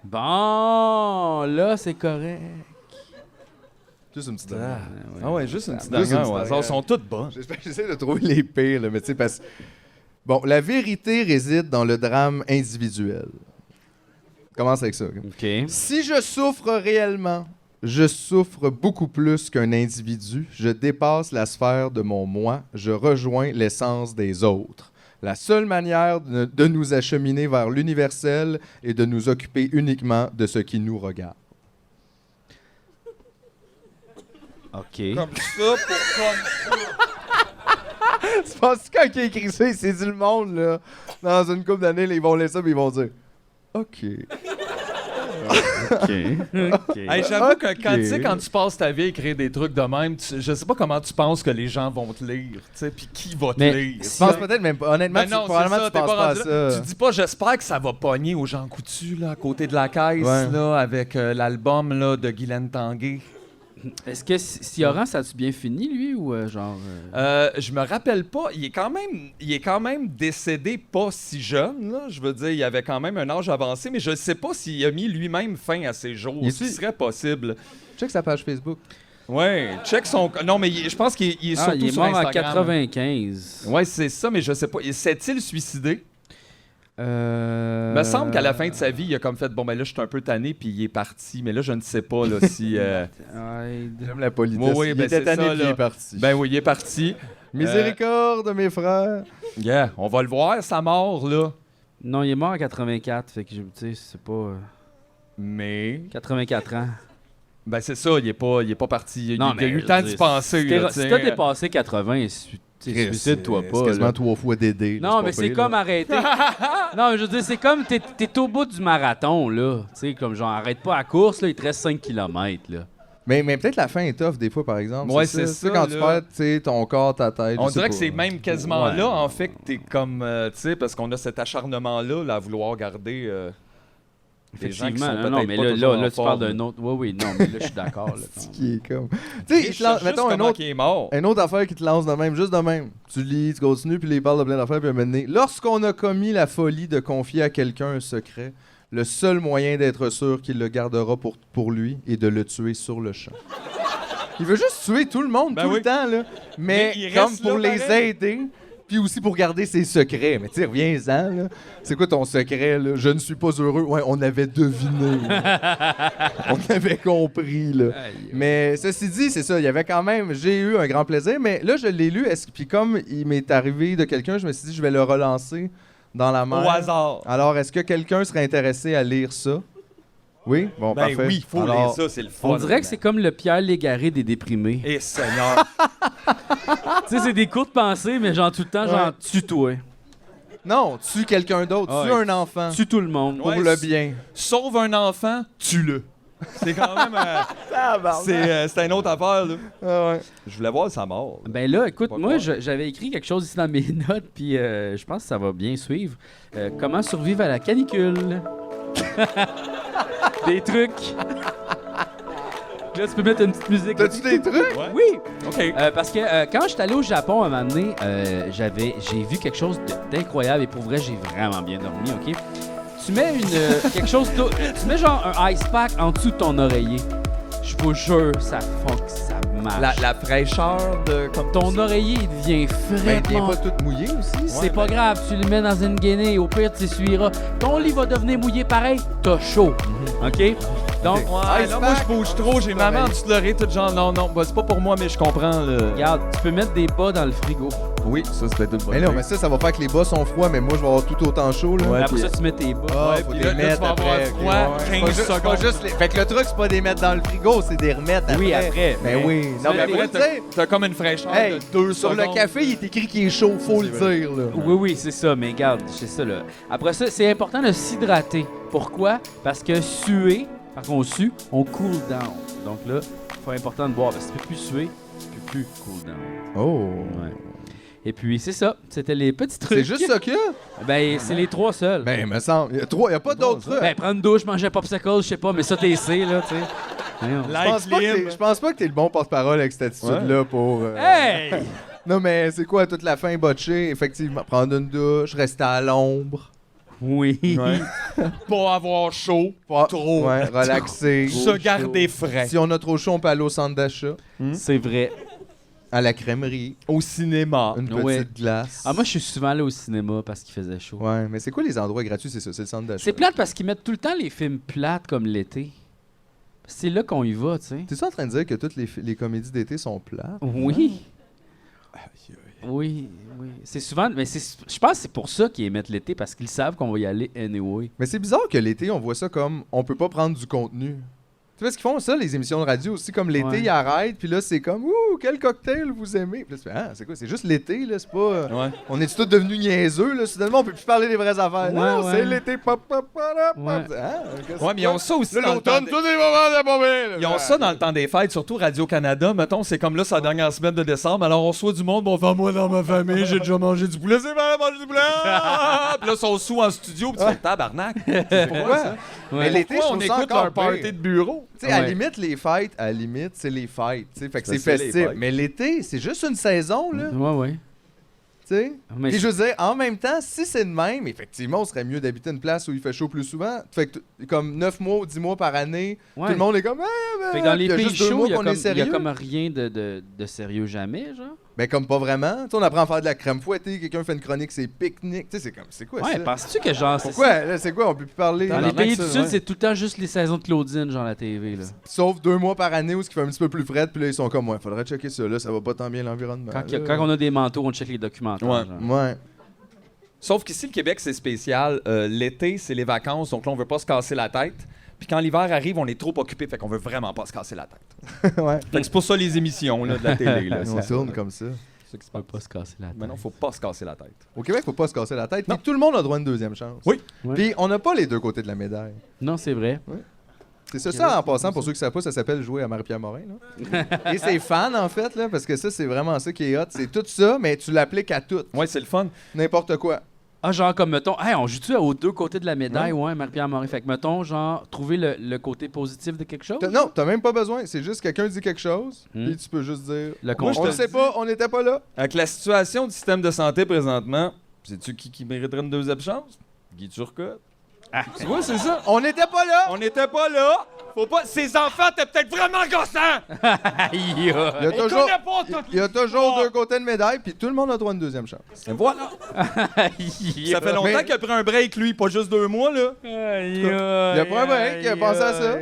Bon, là, c'est correct. Juste une petite dernière. Ah ouais, juste une petite Juste une dernière. petite au hasard. dernière. Elles sont toutes bonnes. J'essaie de trouver les pires, là, mais tu sais, parce... Bon, la vérité réside dans le drame individuel. Commence avec ça. OK? OK. Si je souffre réellement, Je souffre beaucoup plus qu'un individu. Je dépasse la sphère de mon moi. Je rejoins l'essence des autres. La seule manière de nous acheminer vers l'universel est de nous occuper uniquement de ce qui nous regarde. OK. Comme ça, pour comme... Tu penses que quand il a écrit ça, il s'est dit le monde, là, dans une couple d'années, là, ils vont lire ça et ils vont dire « OK. » OK. Hey, j'avoue que Ok. quand tu passes ta vie à écrire des trucs de même, je sais pas comment tu penses que les gens vont te lire, tu sais, puis qui va te Mais lire. Je pense peut-être même pas. Honnêtement, Ben non, probablement c'est ça, tu penses t'es pas à rendu là. ça. Tu dis pas, j'espère que ça va pogner aux gens coutus, là, à côté de la caisse, Ouais. là, avec l'album là, de Guylaine Tanguay. Est-ce que Sioran, ça a-tu bien fini, lui, ou genre... Je me rappelle pas, il est quand même décédé pas si jeune, là. Je veux dire, il avait quand même un âge avancé, mais je sais pas s'il a mis lui-même fin à ses jours, Il ce qui est-tu- serait possible. Check sa page Facebook. Ouais, check son... Non, mais je pense qu'il est surtout il est sur mort en Instagram. 95. Ouais, c'est ça, mais je sais pas. S'est-il suicidé? Il me semble qu'à la fin de sa vie, il a comme fait bon, ben là, je suis un peu tanné, puis il est parti. Mais là, je ne sais pas là, si. J'aime la politesse. Oui, il ben était c'est tanné ça, puis il là. est parti. Ben oui, il est parti. Miséricorde, mes frères. Yeah, on va le voir, sa mort, là. Non, il est mort en 84, fait que, tu sais, c'est pas... Mais. 84 ans. Ben c'est ça, il est pas parti. Il Non, a mais eu je le temps veux d'y dire, penser. là, Si t'sais. t'as dépassé 80, suicide-toi C'est pas. quasiment là. 3 fois Dédé. là, Non, mais pas c'est pire, comme là. arrêter. Non, mais je veux dire, c'est comme t'es au bout du marathon, là. Tu sais, comme genre, arrête pas la course, là, il te reste 5 km, là. Mais peut-être la fin est tough des fois, par exemple. Ouais, c'est ça, Quand tu là. perds, tu sais, ton corps, ta tête. On je sais dirait que pas. c'est même quasiment Ouais. là, en fait, que t'es comme. Tu sais, parce qu'on a cet acharnement-là là, à vouloir garder. Des gens qui Effectivement, sont non, peut-être mais pas là, toujours là, en tu parles forme. d'un autre. Oui, non, mais là, je suis d'accord. là. C'est qui est comme. Tu Je sais, il te sais lance- juste mettons un comment autre. qu'il est mort. Une autre affaire qui te lance de même, juste de même. Tu lis, tu continues, puis il parle de plein d'affaires, puis à un moment donné, lorsqu'on a commis la folie de confier à quelqu'un un secret, le seul moyen d'être sûr qu'il le gardera pour lui est de le tuer sur le champ. Il veut juste tuer tout le monde, Ben tout oui. le temps, là. Mais il comme reste pour là, les pareil. aider, puis aussi pour garder ses secrets. Mais tu sais, reviens-en, là. C'est quoi ton secret, là? Je ne suis pas heureux. Ouais, on avait deviné. On avait compris, là. Mais ceci dit, c'est ça, il y avait quand même, j'ai eu un grand plaisir, mais là, je l'ai lu, puis comme il m'est arrivé de quelqu'un, je me suis dit, je vais le relancer dans la mer. Au hasard. Alors, est-ce que quelqu'un serait intéressé à lire ça? Oui? Bon, Ben parfait. oui, il faut Alors, lire ça, c'est le fun. On dirait que c'est comme le Pierre Légaré des déprimés. Et Seigneur. Tu sais, c'est des courtes pensées, mais genre tout le temps, genre, tue-toi. Non, tue quelqu'un d'autre, Ah tue ouais. un enfant. Tue tout le monde. Pour Ouais, le bien. Sauve un enfant, tue-le. C'est quand même. C'est une autre affaire, là. Ah ouais. Je voulais voir sa mort. là. Ben là, écoute, Pas moi, croire. j'avais écrit quelque chose ici dans mes notes, puis je pense que ça va bien suivre. Comment survivre à la canicule? Des trucs. Là, tu peux mettre une petite musique. T'as-tu des trucs? Ouais. Oui! OK. Parce que quand je suis allé au Japon à un moment donné, j'ai vu quelque chose d'incroyable et pour vrai, j'ai vraiment bien dormi, OK? Tu mets quelque chose tu mets genre un ice pack en dessous de ton oreiller. Je vous jure, ça marche. La fraîcheur de. Comme Ton oreiller, il devient frais. Ben, il vient mon- pas tout mouillé aussi. C'est pas grave, tu le mets dans une guenille, au pire, tu essuieras. Ton lit va devenir mouillé pareil, t'as chaud. OK? Donc, Ouais, Ice là, moi, pack. je bouge trop. J'ai maman en Pareil. dessous de l'oreille, tout genre, non, bah, c'est pas pour moi, mais je comprends. Le... regarde, tu peux mettre des bas dans le frigo. Oui, ça, c'est peut-être une bonne Mais non, idée. mais ça va faire que les bas sont froids, mais moi, je vais avoir tout autant chaud, là. Ouais, Après puis- ça, tu mets tes bas. Ah, Ouais, faut puis les là, tu mettre vas avoir après. froid, ok, ouais. 15 C'est pas juste- c'est pas secondes. juste les- Fait que le truc, c'est pas des mettre dans le frigo, c'est des remettre après. Oui, après. Ben oui. Non, mais Après, faut le dire. t'as comme une fraîcheur Hey, de 2 sur secondes. le café, il est écrit qu'il est chaud, faut le dire, là. Oui, c'est ça, mais regarde, c'est ça, là. Après ça, c'est important de s'hydrater. Pourquoi? Parce que suer, quand on sue, on cool down. Donc là, c'est important de boire. Parce que tu peux plus suer, tu peux plus cool down. Oh. Ouais. Et puis, c'est ça. C'était les petits trucs. C'est juste ça qu'il y a? Ben, c'est les 3 seuls. Ben, il me semble. Il y a pas d'autres trucs. Ben, prendre une douche, manger un popsicle, je sais pas, mais ça, t'es C, là, tu sais. Voyons. Je pense pas que t'es le bon porte-parole avec cette attitude-là pour. Hey! Non, mais c'est quoi, toute la fin botchée? Effectivement, prendre une douche, rester à l'ombre. Oui. Pas avoir chaud. Trop. Ouais, relaxer. Se garder frais. Si on a trop chaud, on peut aller au centre d'achat, C'est vrai. à la crèmerie, Au cinéma. une petite Ouais. glace. Ah, moi, je suis souvent allé au cinéma parce qu'il faisait chaud. Ouais, mais c'est quoi les endroits gratuits? C'est ça, c'est le centre d'achat. C'est plate parce qu'ils mettent tout le temps les films plates comme l'été. C'est là qu'on y va, tu sais. T'es-tu en train de dire que toutes les comédies d'été sont plates? Oui. Oui. C'est souvent... Mais je pense que c'est pour ça qu'ils émettent l'été, parce qu'ils savent qu'on va y aller anyway. Mais c'est bizarre que l'été, on voit ça comme on peut pas prendre du contenu. Tu vois ce qu'ils font ça, les émissions de radio aussi, comme l'été, Ouais. ils arrêtent, puis là, c'est comme, ouh, quel cocktail vous aimez? Puis là, tu fais, ah, c'est quoi? C'est juste l'été, là, c'est pas. Ouais. On est tous devenus niaiseux, là, soudainement, on peut plus parler des vraies affaires. Ouais, non, ouais. c'est l'été, pop, pop, pop, pop. Ouais. Ah, qu'est-ce Ouais, mais ils ont ça aussi Là, dans le temps l'automne, des- tous les moments de pas bien, là. Ils ont ça dans le temps des fêtes, surtout Radio-Canada. Mettons, c'est comme là, c'est la dernière semaine de décembre. Alors, on reçoit du monde. Bon, enfin, moi, dans ma famille, j'ai déjà mangé du poulet. C'est vrai, manger du poulet. Ah! Puis là, ils sont sous en studio. Puis tu fais tabarnak. Pourquoi? Mais Ouais. l'été, je Pourquoi on trouve ça écoute encore leur party pire. de bureau? Tu sais, à la Ouais. limite, les fêtes, c'est les fêtes. Tu sais, fait que Ça, c'est c'est les festif. fêtes. Mais l'été, c'est juste une saison, là. Ouais. Tu sais? Mais Puis je veux dire, en même temps, si c'est de même, effectivement, on serait mieux d'habiter une place où il fait chaud plus souvent. Fait que comme 9 mois ou 10 mois par année, Ouais. tout le monde est comme. Fait que dans les Puis il y a pays juste 2 chauds, mois il y a qu'on comme- est il y a sérieux. comme rien de sérieux jamais, genre. Ben comme pas vraiment. Tu sais, on apprend à faire de la crème fouettée, quelqu'un fait une chronique, c'est pique-nique. Tu sais, c'est comme. C'est quoi Ouais, ça? penses-tu que genre... c'est- Pourquoi? Là, c'est quoi? On peut plus parler. Dans les Pendant pays que du ça, Sud, ouais. c'est tout le temps juste les saisons de Claudine, genre la TV, là. Sauf 2 mois par année où ce qui fait un petit peu plus frais, puis là, ils sont comme, ouais, faudrait checker ça, là, ça va pas tant bien l'environnement. Quand, là. quand on a des manteaux, on check les documentaires. Ouais. genre. Ouais. Sauf qu'ici, le Québec, c'est spécial. L'été, c'est les vacances. Donc là, on veut pas se casser la tête. Puis quand l'hiver arrive, on est trop occupé. Fait qu'on veut vraiment pas se casser la tête. Ouais. Fait que c'est pour ça les émissions là, de la télé. Là, On c'est tourne comme ça. ça qui se On passe. peut pas se casser la tête. Mais non, faut pas se casser la tête. Au Québec, faut pas se casser la tête. Non. Puis tout le monde a droit à une deuxième chance. Oui. Ouais. Puis on n'a pas les deux côtés de la médaille. Non, c'est vrai. C'est ça, en passant, pour ceux qui savent pas, ça s'appelle jouer à Marie-Pierre Morin. Là. Et c'est fan, en fait, là, parce que ça, c'est vraiment ça qui est hot. C'est tout ça, mais tu l'appliques à tout. Ouais, c'est le fun. N'importe quoi. Ah, genre comme, mettons, hey, on joue-tu aux deux côtés de la médaille, ouais, Marie-Pierre Morin. Fait que, mettons, genre, trouver le côté positif de quelque chose. Non, t'as même pas besoin. C'est juste quelqu'un dit quelque chose, Hmm. puis tu peux juste dire Le Moi, je on te le sait dis- pas, on n'était pas là. Avec la situation du système de santé présentement, sais-tu qui mériterait une deuxième chance? Guy Turcotte. Tu vois, c'est ça. On n'était pas là. On n'était pas là. Faut pas. Ces enfants étaient peut-être vraiment gossants. Il y a On toujours, connaît pas toutes il y a les toujours histoires. deux côtés de médaille, puis tout le monde a droit à une deuxième chance. Et voilà. Ça fait longtemps Mais- qu'il a pris un break, lui, pas juste 2 mois, là. Il y a pas un break, il a pensé à ça.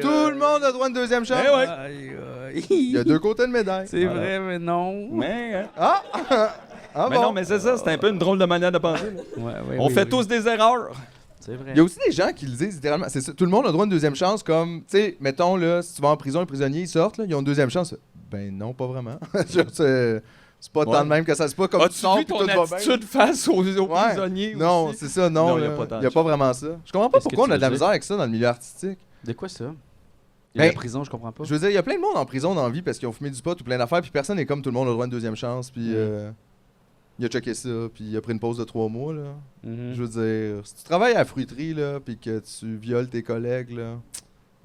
Tout le monde a droit à une deuxième chance. Eh ouais. Il y a deux côtés de médaille. C'est vrai, mais non. Mais, hein. Ah! Ah Mais bon. non, mais c'est ça, c'est un peu une drôle de manière de penser. là. Ouais, On oui, fait oui. tous des erreurs. C'est vrai. Il y a aussi des gens qui le disent littéralement. C'est ça, tout le monde a droit à une deuxième chance, comme, tu sais, mettons, là, si tu vas en prison, les prisonniers, ils sortent, là, ils ont une deuxième chance. Ben non, pas vraiment. C'est pas tant Ouais. de même que ça. C'est pas comme tu As-tu sors vu puis ton tout va bien. attitude face aux Ouais. prisonniers Non, aussi? c'est ça, non. Non, y a là. pas tant Il y a de pas vraiment ça. Je comprends pas Qu'est-ce que pourquoi tu on a de la veux misère avec ça dans le milieu artistique. De quoi ça? Ben, La prison, je comprends pas. Je veux dire, il y a plein de monde en prison dans la vie parce qu'ils ont fumé du pot ou plein d'affaires, puis personne n'est comme tout le monde a le droit à une deuxième chance, puis il a checké ça, puis il a pris une pause de 3 mois, là. Mhm. Je veux dire, si tu travailles à la fruiterie, là, puis que tu violes tes collègues, là,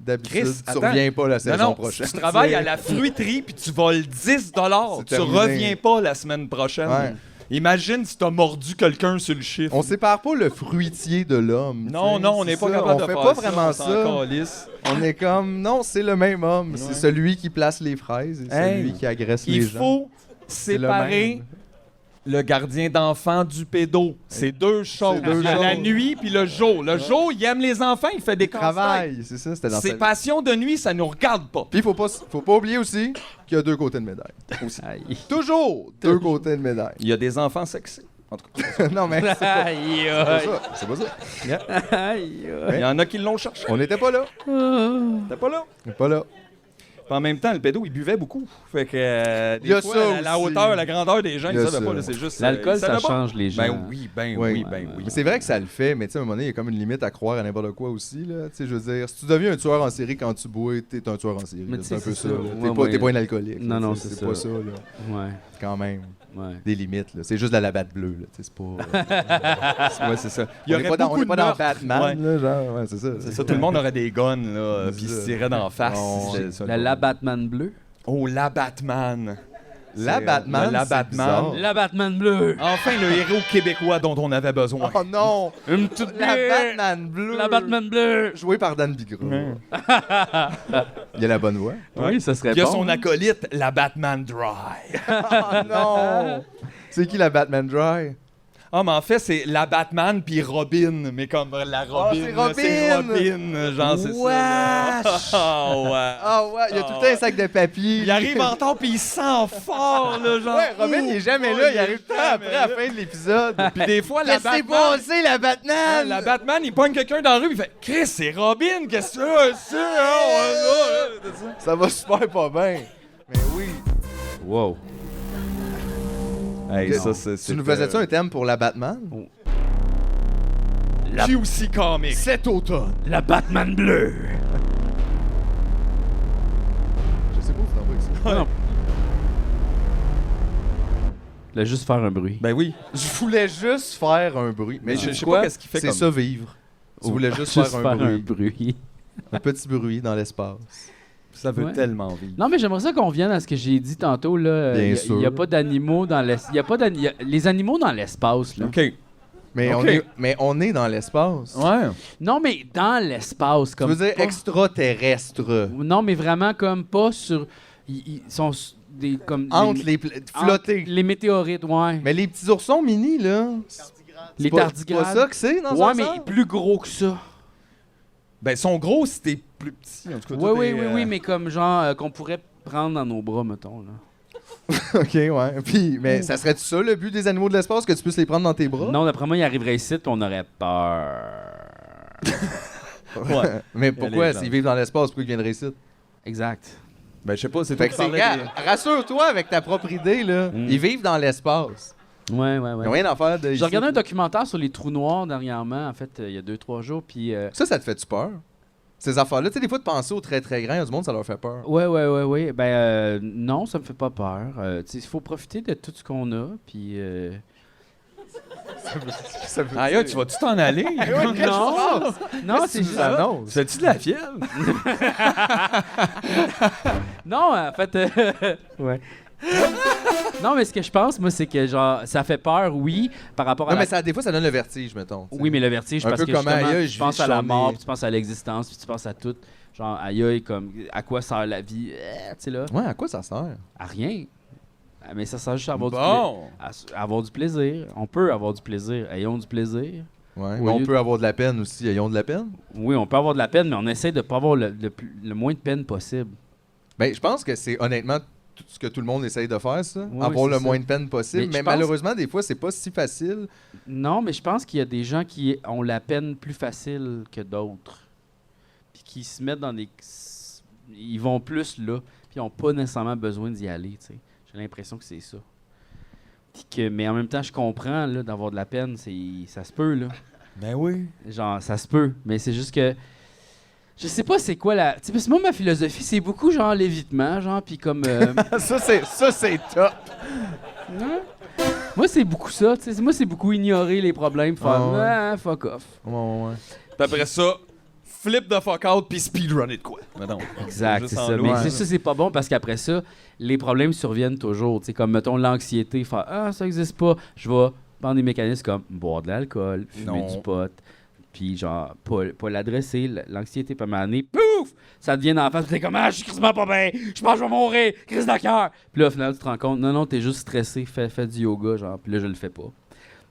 d'habitude, Chris, tu attends. reviens pas la saison Non, non, prochaine. si tu travailles à la fruiterie puis tu voles 10 C'est tu terminé. reviens pas la semaine prochaine. Ouais. Imagine si t'as mordu quelqu'un sur le chiffre. On sépare pas le fruitier de l'homme. Non, tu sais, non, on c'est n'est pas ça. capable de On fait faire pas ça, vraiment on s'en ça. calisse. On est comme, non, c'est le même homme. C'est Ouais. celui qui place les fraises et Hey, celui qui agresse les Il gens. faut C'est le séparer même. le gardien d'enfant du pédo. C'est deux choses. C'est deux Il y a la choses. nuit puis le jour. Le jour, il aime les enfants, il fait des Il casse-têtes. travaille, c'est ça, c'était dans Ses sa vie. passions de nuit, ça nous regarde pas. Puis faut pas oublier aussi qu'il y a deux côtés de médaille. Aïe. Toujours deux côtés de médaille. Il y a des enfants sexy. En tout cas, Non, mais c'est pas, Aïe, c'est pas aïe. ça. C'est pas ça. Aïe, il y en a qui l'ont cherché. On n'était pas là. T'es pas là. On n'est pas là. Puis en même temps, le pédo, il buvait beaucoup. Fait que Il y a des fois, ça la aussi. hauteur, la grandeur des gens, Il ils y a savaient ça. pas. Là, c'est juste. L'alcool, ils ça savaient pas. change les gens. Ben oui, ben Oui. oui, ben oui. Mais c'est vrai que ça le fait, mais tu sais, à un moment donné, il y a comme une limite à croire à n'importe quoi aussi. Là. Tu sais, je veux dire, si tu deviens un tueur en série quand tu bois, t'es un tueur en série. Mais là. tu C'est un sais, peu c'est ça. ça. là. Ouais, T'es ouais. pas un alcoolique. Non, là. non, C'est c'est pas ça. ça. Là. Ouais, Quand même. ouais. Des limites. Là. C'est juste de la batte bleue. Là. Tu sais, c'est pas. Ouais, c'est ça. Il y on aurait n'est pas dans, beaucoup on est de pas dans meurtres. Batman. Ouais. Là, genre, ouais, c'est ça. C'est ça, tout le monde aurait des guns, là, C'est puis ils ça. se tiraient d'en face. Non, C'est ça, La Batman bleu. Oh, la Batman. La C'est, Batman, la c'est Batman. bizarre. La Batman bleu. Enfin, le héros québécois dont on avait besoin. Oh non! Une petite La bière. Batman bleue! La Batman bleu. Joué par Dan Bigra. Ouais. Il a la bonne voix. Oui, ça serait Il y a bon. son acolyte, la Batman Dry. Oh non! C'est qui la Batman Dry? Ah, mais en fait, c'est la Batman puis Robin, mais comme la Robin. c'est là, c'est Robin! Robin, genre, c'est ça. Wesh! Oh, ouais. Ah ouais, il y a tout le temps un sac de papier. Il arrive en temps puis il sent fort, là, genre. Ouais, Robin, il est jamais là, il arrive tout le temps jamais après, à la là. fin de l'épisode. Puis des fois, la Qu'est-ce qui s'est Batman... passé, la Batman? La Batman, il pogne quelqu'un dans la rue, il fait « Chris, c'est Robin, qu'est-ce que c'est? Ça va super pas bien. Mais oui. Wow. Hey, ça, Tu nous faisais-tu un thème pour la Batman? QC Comics. Cet automne. La Batman bleue. Je sais pas où tu t'envoies ça. Non. Là, juste faire un bruit. Ben oui. Je voulais juste faire un bruit. Mais Je sais quoi? pas qu'est-ce qu'il fait C'est comme... ça, vivre. Tu voulais juste faire un bruit. bruit. Un petit bruit dans l'espace. Ça veut Ouais. tellement vivre. Non, mais j'aimerais ça qu'on revienne à ce que j'ai dit tantôt. Là. Bien Il sûr. n'y a pas d'animaux dans l'espace. Il y a pas les animaux dans l'espace. Là. OK. Mais, Ok. on est dans l'espace. Ouais. Non, mais dans l'espace. Tu Comme veux dire pas- extraterrestre. Non, mais vraiment comme pas sur... Ils sont des... comme Entre les... entre flottés. les météorites, ouais. Mais les petits oursons mini, là. Les C'est pas tardigrades. ça que c'est, dans Ouais, un mais sens? plus gros que ça. Ben, ils sont gros si t'es plus petit. En tout cas, Oui, toi, oui, t'es, oui, oui, mais comme genre qu'on pourrait prendre dans nos bras, mettons. Là. OK, ouais. Puis, mais ça serait ça le but des animaux de l'espace, que tu puisses les prendre dans tes bras? Non, d'après moi, ils arriveraient ici puis on aurait peur. Ouais. Mais les pourquoi, gens. s'ils vivent dans l'espace, pourquoi ils viendraient ici? Exact. Ben, je sais pas, c'est toi Fait qui que c'est... parlais Rassure-toi avec ta propre idée, là. Mm. Ils vivent dans l'espace. Ouais, ouais, Ils ouais. n'ont rien à faire de J'ai ici. regardé un documentaire sur les trous noirs dernièrement, en fait, il y a 2-3 jours, puis... Ça te fait-tu peur? Ces affaires-là, tu sais, des fois, de penser aux très très grands, il y a du monde, ça leur fait peur. Ouais. Ben, non, ça me fait pas peur. Tu sais, il faut profiter de tout ce qu'on a, puis... Ça veut Aïe, tu vas-tu t'en aller? Non, c'est juste... annonce. Fais-tu de la fièvre? Non, en fait... ouais. Non, mais ce que je pense, moi, c'est que, genre, ça fait peur, oui, par rapport à Non, la... mais ça, des fois, ça donne le vertige, mettons. tu sais. Oui, mais le vertige, Un parce peu que comme, justement, aïe, tu je penses vis à la sur mort, mes- puis tu penses à l'existence, puis tu penses à tout. Genre, aïe, comme, à quoi sert la vie? Tu sais, là, Ouais, à quoi ça sert? à rien. Ah, mais ça sert juste à avoir, Bon. à avoir du plaisir. On peut avoir du plaisir. Ayons du plaisir. Ouais, Au mais on lieu peut avoir de la peine aussi. Ayons de la peine? Oui, on peut avoir de la peine, mais on essaie de pas avoir le moins de peine possible. Ben, je pense que c'est honnêtement tout ce que tout le monde essaye de faire, ça. Oui, avoir c'est le ça. moins de peine possible. Mais Mais, je pense- malheureusement, des fois, c'est pas si facile. Non, mais je pense qu'il y a des gens qui ont la peine plus facile que d'autres. Puis qui se mettent dans des... Ils vont plus là, puis ils n'ont pas nécessairement besoin d'y aller, tu sais. J'ai l'impression que c'est ça. Puis mais en même temps, je comprends, là, d'avoir de la peine, ça se peut, là. Ben oui. Genre, ça se peut. Mais c'est juste que... Je sais pas c'est quoi la... Tu sais, parce que moi, ma philosophie, c'est beaucoup, genre, l'évitement, genre, puis comme... ça, c'est top. Moi, c'est beaucoup ça, tu sais. Moi, c'est beaucoup ignorer les problèmes, faire Ah ouais. ah, fuck off. Ouais. Puis après ça, flip the fuck out puis speedrunner de quoi? Mettons. Exact, Juste c'est en ça. loin. Mais ça, c'est pas bon parce qu'après ça, les problèmes surviennent toujours. Tu sais, comme, mettons, l'anxiété, faire ah, ça existe pas. Je vais prendre des mécanismes comme boire de l'alcool, fumer Non. du pot, puis genre, pas l'adresser, l'anxiété, pas m'amener, pouf! Ça te vient dans la face, puis t'es comme ah, je suis quasiment pas bien, je pense que je vais mourir, crise de cœur. Puis là, au final, tu te rends compte, non, t'es juste stressé, fais du yoga, genre, puis là, je le fais pas.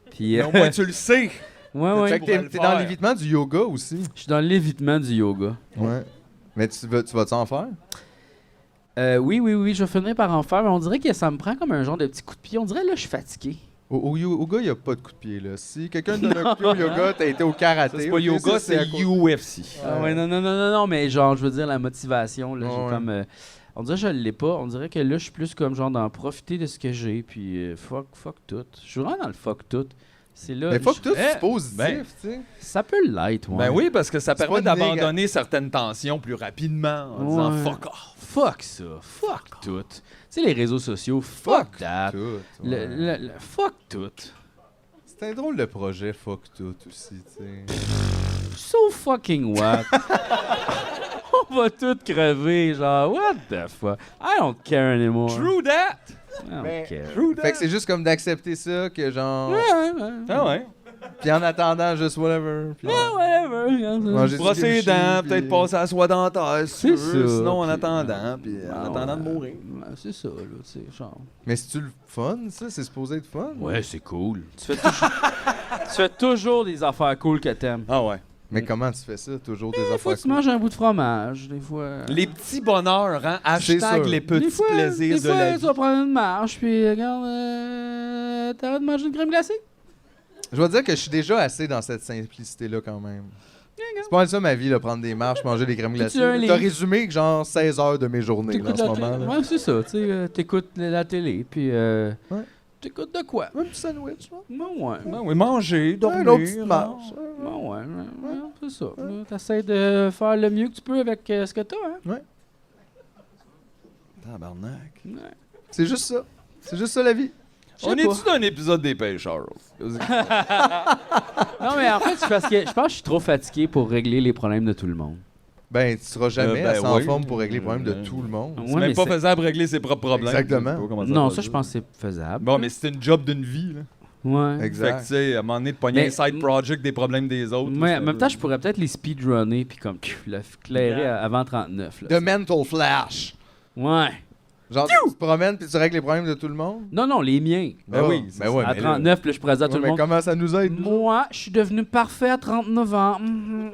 Puis, Mais au moins, tu le sais. ouais, Fait que pourrais t'es le t'es faire. dans l'évitement du yoga aussi. je suis dans l'évitement du yoga. Ouais. Mais tu vas-tu en faire? Oui, je vais finir par en faire, mais on dirait que ça me prend comme un genre de petit coup de pied. On dirait là, je suis fatigué. Au yoga, il n'y a pas de coup de pied, là. Si quelqu'un te donne un coup de pied au yoga, t'as été au karaté. Ça, c'est pas ok, yoga, ça, c'est à cause- UFC. Ah ouais, non, mais genre, je veux dire, la motivation, là, Ouais, j'ai ouais. comme... on dirait que je l'ai pas. On dirait que là, je suis plus comme genre d'en profiter de ce que j'ai, puis fuck tout. Je suis vraiment dans le fuck tout. C'est là... Mais faut que tout Eh, c'est positif, ben, tu sais. Ça peut l'être, ouais. Ben oui, parce que ça C'est permet pas d'abandonner certaines tensions plus rapidement en disant Ouais. fuck off. Fuck ça, fuck tout. Tu sais, les réseaux sociaux, fuck that. Tout. Le, ouais. le fuck tout. C'est un drôle de projet, fuck tout aussi, tu sais. So fucking what? On va tous crever, genre, what the fuck? I don't care anymore. True that. I don't Mais- care. True that. Fait que c'est juste comme d'accepter ça, que genre. Ouais. Ah ouais. Puis en attendant, juste whatever. Puis Whatever. manger du Brosser les kimchi, dents, puis- peut-être passer à la soie dentaire, C'est si tu veux, ça, sinon en puis- attendant, puis en attendant de mourir. Ouais, c'est ça, là, tu sais, genre. Mais c'est-tu le fun, ça? C'est supposé être fun? Ouais, c'est cool. Tu fais toujours des affaires cool que t'aimes. Ah ouais. Mais comment tu fais ça? Toujours des Des fois, affaires tu cool? manges un bout de fromage, des fois. Les petits bonheurs, hein? C'est Hashtag sûr. les petits Des fois, plaisirs des de fois, la tu vie. vas prendre une marche, puis regarde, t'arrêtes de manger une crème glacée? Je dois dire que je suis déjà assez dans cette simplicité-là quand même. C'est pas mal ça ma vie, là, prendre des marches, manger des crèmes glacées. tu un T'as livre? résumé que genre 16 heures de mes journées là, en ce moment. Là. Ouais, c'est ça, tu sais, t'écoutes la télé, puis Ouais. t'écoutes de quoi? Un petit sandwich, là. Ouais. Ben oui, manger, dormir. Un autre petite marche. Ouais, c'est ça. T'essaies de faire le mieux que tu peux avec ce que t'as, hein? Tabarnak. Ouais. C'est juste ça. C'est juste ça la vie. On est-tu dans un épisode des pêcheurs? Non, mais en fait, c'est parce que je pense que je suis trop fatigué pour régler les problèmes de tout le monde. Ben, tu seras jamais Ben assez en oui. forme pour régler les problèmes de tout le monde. C'est Ouais, même mais pas c'est- faisable de régler ses propres problèmes. Exactement. Je sais pas comment Non, va ça, je dire. pense que c'est faisable. Bon, mais c'est une job d'une vie, là. Ouais. Fait que, Exact. tu sais, à un moment donné, de pogner Mais- un side project des problèmes des autres. Ouais, là, en même temps, je pourrais peut-être les speedrunner puis comme le clairer avant 39. Là. The mental flash. Ouais. Genre, tu te promènes puis tu règles les problèmes de tout le monde. Non, les miens. Ben Ah, oui, ben ouais, À mais là- 39, puis je présente à tout Ouais, le mais monde. comment ça nous aide? nous? Moi, je suis devenu parfait à 39 ans. Mhm.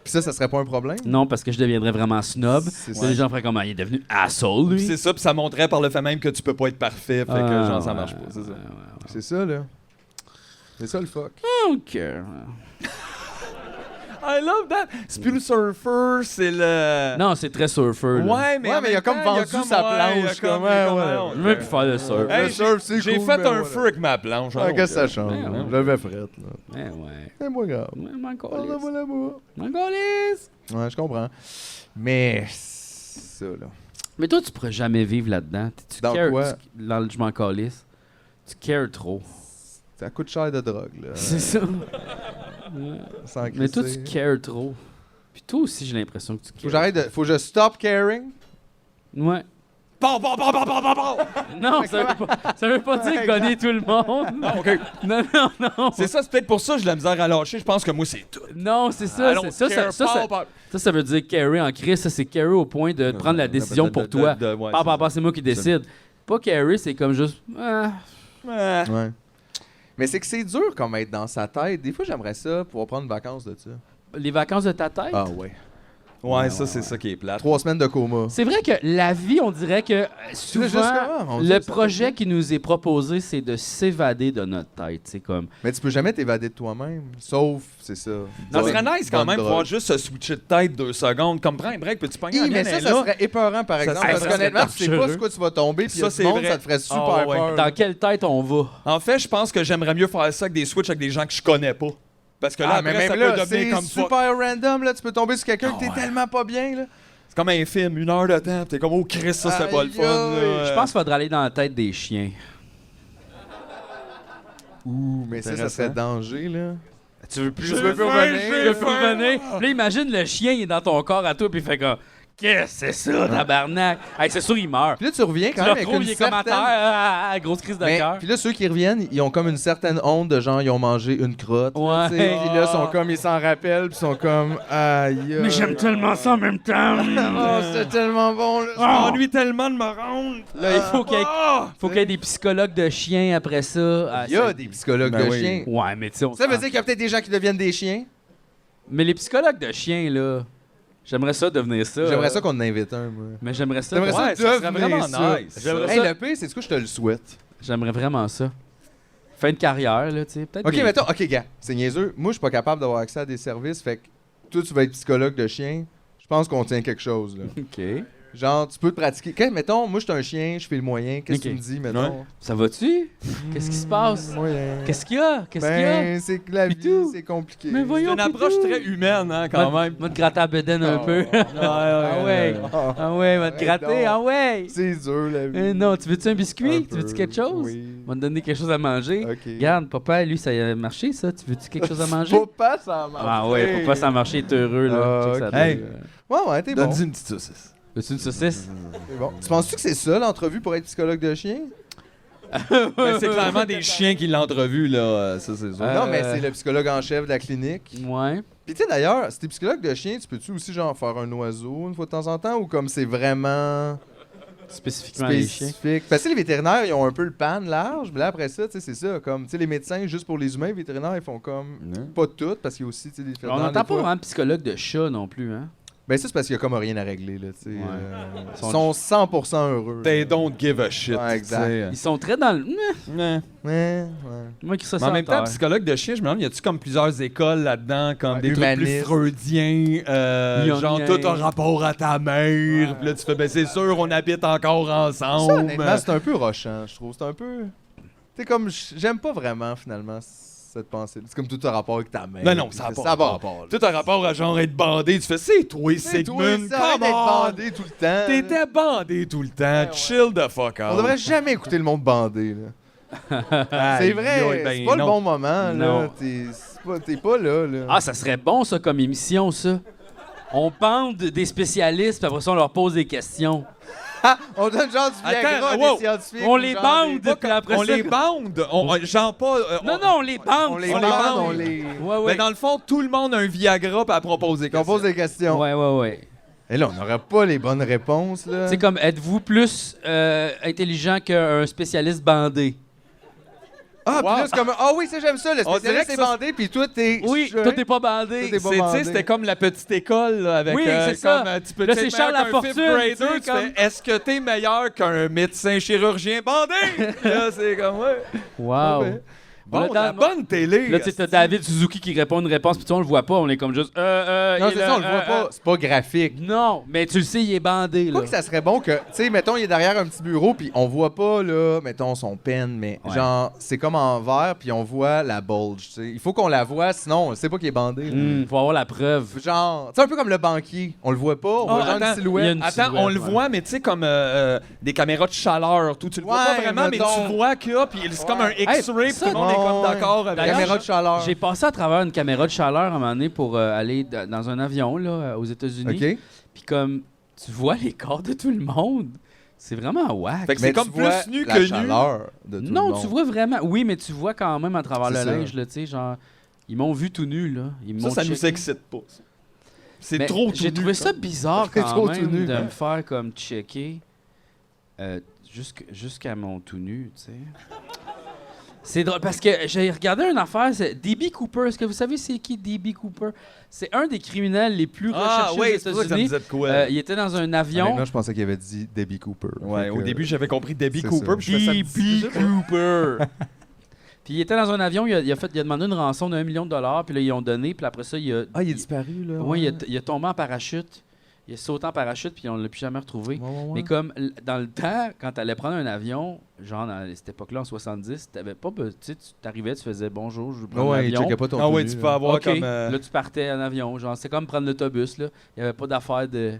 Puis ça serait pas un problème? Non, parce que je deviendrais vraiment snob. C'est Puis ça. les gens feraient comme, ah, il est devenu asshole, Puis lui. c'est ça, puis ça montrait par le fait même que tu peux pas être parfait. Fait que, Ah, genre, ça ouais, marche pas, c'est ça. C'est ça, là. C'est ça le fuck. OK. I love that! Spew Surfer, c'est le... Non, c'est très surfer. Là. Ouais, mais Ouais, en mais il a même comme temps, vendu sa planche, il a comme- comment, il a comme- ouais. Je veux plus faire le surf. Hey, Le surf, c'est j'ai cool, fait mais un voilà. feu avec ma planche. Ah, qu'est-ce que ça change? Ouais, ouais. Je l'avais frette, là. Ouais, ouais. C'est moins grave. Ouais, m'en Ah, là, calisse. voilà, moi. M'en calisse. Ouais, je comprends. Mais, ça, là. Mais toi, tu pourrais jamais vivre là-dedans. Tu Dans cares- quoi? Dans le je m'en calisse. Tu cares trop. Ça coûte cher de drogue, là. C'est ça. Sans Mais toi, tu crisser. cares trop. Puis toi aussi, j'ai l'impression que tu cares. Faut que j'arrête de... Faut que je stop caring. Ouais. Bon, bon, bon, bon, bon, bon, bon! Non, ça veut pas dire gonner tout le monde. OK. Non. C'est ça, c'est peut-être pour ça que j'ai de la misère à lâcher. Je pense que moi, c'est tout. Non, c'est ça. I don't c'est- care, Ça veut dire carry en crise. Ça, c'est carry au point de prendre la décision pour toi. Ouais, Pas, c'est moi qui décide. Pas carry, c'est comme juste. Ah. Ouais. Mais c'est que c'est dur comme être dans sa tête. Des fois, j'aimerais ça pouvoir prendre une vacance de ça. Les vacances de ta tête. Ah ouais. Ouais, ça, c'est ça qui est plate. 3 semaines de coma. C'est vrai que la vie, on dirait que souvent, on dit le que ça projet fait qui nous est proposé, c'est de s'évader de notre tête. C'est comme. Mais tu peux jamais t'évader de toi-même. Sauf, c'est ça. Ça Bonne- serait nice quand bonne même drogue. pouvoir juste se switcher de tête 2 secondes. Comme prends un break, peux-tu pogner Hi, la mais mienne, ça là? serait épeurant, par exemple. ça parce serait qu'honnêtement, tu sais pas tortureux. sur quoi tu vas tomber. Puis Ça, il y a du c'est monde, vrai. ça te ferait super Ah, ouais. peur. Dans quelle tête on va? En fait, je pense que j'aimerais mieux faire ça avec des switches avec des gens que je connais pas. Parce que là, Ah, après, mais même ça là, peut devenir c'est comme fuck. super random. Là. Tu peux tomber sur quelqu'un que t'es ouais. tellement pas bien. Là. C'est comme un film, 1 heure de temps. Pis t'es comme, oh Chris, ça, c'était pas le fun. Aïe, là. Je pense qu'il faudrait aller dans la tête des chiens. Ouh, mais ça Intéressant. serait danger. Là. Tu veux plus Tu veux plus revenir? Je veux plus revenir. Là, imagine le chien, il est dans ton corps à toi, puis il fait comme. Qu'est-ce que c'est ça, tabarnak? Hey, c'est sûr, il meurt. Puis là, tu reviens Tu quand le même avec retrouves, une il est comme à certaine... terre, grosse crise de Mais, cœur. puis là, ceux qui reviennent, ils ont comme une certaine honte de genre, ils ont mangé une crotte. Ouais. Tu sais, Puis là, ils s'en rappellent, puis ils sont comme, aïe. Mais j'aime tellement ça en même temps. Oh, c'était tellement bon, là. Je m'ennuie tellement de me rendre. Là, il faut qu'il y ait des psychologues de chiens après ça. Ah, Il y a c'est- des psychologues Ben de oui. chiens. Ouais, mais tu sais, on Ça veut s'en- dire qu'il y a peut-être des gens qui deviennent des chiens. Mais les psychologues de chiens, là, j'aimerais ça devenir ça. J'aimerais ça qu'on en invite un, moi. Mais j'aimerais ça. J'aimerais ça Ouais, ça serait devenir vraiment ça. nice. J'aimerais Hey, ça. le pire, c'est ce que je te le souhaite. J'aimerais vraiment ça. Fin de carrière, là, tu sais. Peut-être. Ok, des- mettons, ok, gars, c'est niaiseux. Moi, je suis pas capable d'avoir accès à des services, fait que toi, tu vas être psychologue de chien. Je pense qu'on tient quelque chose, là. Ok. Genre, tu peux te pratiquer. Mettons, moi, je suis un chien, je fais le moyen. Qu'est-ce que Ok. tu me dis, mettons? Ça va-tu? Qu'est-ce qui se passe? Moyen. Qu'est-ce qu'il y a? Qu'est-ce qu'il y a? Ben, c'est que la Puis vie, tout. c'est compliqué. Mais C'est voyons. une approche très humaine, hein, quand même. Va te gratter la bedaine un Oh. peu. Ah ouais. Ah, Ah ouais, va te Arrête gratter. donc. Ah ouais. c'est dur, la vie. Non, tu veux-tu un biscuit? Un Tu veux-tu peu, quelque chose? Oui. Va te donner quelque chose à manger. Ok. Regarde, papa, lui, ça a marché, ça. Tu veux-tu quelque chose à manger? Papa, ça marche. Ah ouais, papa, ça a marché, il est heureux, là. Ah, Check ça, ok. là. Hey. Ouais, t'es bon. Donne-y une petite saucisse. Veux-tu une saucisse? C'est bon. Tu penses-tu que c'est ça, l'entrevue pour être psychologue de chien? Ben, c'est clairement des chiens qui l'ont entrevu, là. Ça, c'est sûr. Non, mais c'est le psychologue en chef de la clinique. Ouais. Puis tu sais, d'ailleurs, si t'es psychologue de chien, tu peux-tu aussi, genre, faire un oiseau une fois de temps en temps, ou comme c'est vraiment Spécifiquement les chiens. spécifique? Parce que les vétérinaires, ils ont un peu le pan large, mais là, après ça, tu sais, c'est ça. Comme, tu sais, les médecins, juste pour les humains, les vétérinaires, ils font comme... Pas toutes, parce qu'il y a aussi, tu sais, des On vétérinaires, n'entend des pas fois- vraiment de psychologue de chat non plus, hein? Ben ça, c'est parce qu'il y a comme rien à régler, là, tu sais. Ouais. Ils sont 100% heureux. They don't give a shit. Ouais, exact. tu sais. Ils sont très dans le... Ouais. Ouais. Moi qui ça Mais en même temps, terre. psychologue de chien, je me demande, y a-tu comme plusieurs écoles là-dedans, comme Ouais, des trucs plus humaniste. freudiens, Jungiens. genre tout a rapport à ta mère, puis là tu fais, ben c'est sûr, on habite encore Ça, ensemble. honnêtement, c'est un peu rochant, je trouve. C'est un peu... Tu sais, comme, j'aime pas vraiment, finalement, cette pensée. C'est comme tout a rapport avec ta mère. Non, ça a pas rapport. là. Tout a rapport à genre être bandé, tu fais, c'est toi, C'est toi, Sigmund, ça, arrête come d'être on! bandé tout le temps. T'étais bandé tout le temps, chill the fuck out. On devrait jamais écouter le monde bandé, là. Aïe, C'est vrai, aïe, ben c'est pas non. le bon moment, Non. là. T'es pas là, là. Ah, ça serait bon, ça, comme émission, ça. On bande des spécialistes, puis après ça, on leur pose des questions. On donne genre du Viagra à Attends, wow. des scientifiques. On ou les genre bande, des- puis après On ça... les bande, genre pas... Non, non, on les bande. On les on les bande, bande. on les... Ouais, ouais. Mais dans le fond, tout le monde a un Viagra, puis elle propose des Qu'on pose questions. des questions. Ouais, ouais, ouais. Et là, on n'aurait pas les bonnes réponses, là. C'est comme, êtes-vous plus intelligent qu'un spécialiste bandé? Ah, puis Wow. là, c'est comme... Ah oui, ça, j'aime ça. Le On dirait spécialiste que est ça, bandé, puis toi, t'es... Oui, toi, t'es pas bandé. Toi, t'es pas Tu sais, bandé. c'était comme la petite école là, avec Oui, c'est ça. comme, tu peux Là, être c'est Charles meilleur qu'un Lafortune, fifth grader, tu sais, tu comme- fais, est-ce que t'es meilleur qu'un médecin chirurgien bandé? Là, c'est comme ouais. Wow. Ouais. Bon, Là, de la dans- bonne télé. Là, tu sais, t'as David Suzuki qui répond une réponse, puis tu sais, on le voit pas, on est comme juste... Non, il c'est est ça, on le là, voit pas. C'est pas graphique. Non, mais tu le sais, il est bandé, là. Quoi que ça serait bon que, tu sais, mettons, il est derrière un petit bureau, puis on voit pas, là, mettons, son pen, mais Ouais. genre, c'est comme en vert, puis on voit la bulge, tu sais. Il faut qu'on la voit, sinon, on sait pas qu'il est bandé. là. Faut avoir la preuve. Genre, tu sais, un peu comme le banquier. On le voit pas, on Ah, voit genre attends, une il y a silhouette. une Attends, silhouette, on le ouais. voit, mais tu sais, comme des caméras de chaleur, tout. Tu le vois pas Ouais, vraiment, mais mettons. tu vois qu'il y a, puis c'est comme un X-ray, puis ça, tout le monde est comme ouais. d'accord avec D'ailleurs, Caméra de chaleur. J'ai passé à travers une caméra de chaleur à un moment donné pour aller dans un avion, là, aux États-Unis. OK? Puis comme, tu vois les corps de tout le monde. C'est vraiment whack. Fait que Mais c'est comme tu vois plus nu la que nu. chaleur de tout le Non, monde. tu vois vraiment... Oui, mais tu vois quand même à travers le C'est ça. linge, là, tu sais, genre... Ils m'ont vu tout nu, là. Ils m'ont Ça nous checké. excite pas. ça. C'est Mais trop tout J'ai nu, trouvé comme. ça bizarre C'est quand trop même tout nu. de me faire comme checker jusqu'à mon tout nu, tu sais. C'est drôle parce que j'ai regardé une affaire, c'est D.B. Cooper. Est-ce que vous savez c'est qui D.B. Cooper? C'est un des criminels les plus Ah recherchés oui, aux c'est pour ça que ça me États-Unis. disait de quoi. Il était dans un avion. Honnêtement, je pensais qu'il avait dit Debbie Cooper. Ouais, Fait au que- début, j'avais compris Debbie c'est Cooper, ça. puis je fais ça me dit- D.B. Cooper. Puis il était dans un avion, il a demandé une rançon de $1 million, puis là, ils ont donné, puis après ça, il a... Ah, il est disparu, là. Oui, il a tombé en parachute. Il a sauté en parachute, puis on l'a plus jamais retrouvé. Mais comme dans le temps, quand tu allais prendre un avion, genre dans cette époque-là, en 70, t'avais pas, tu sais, tu t'arrivais, tu faisais bonjour, je veux prendre Ouais, il l'avion. checkait pas ton Ah ouais, tenue, tu peux là. avoir OK, comme... là tu partais en avion, genre c'est comme prendre l'autobus là. Il y avait pas d'affaire de,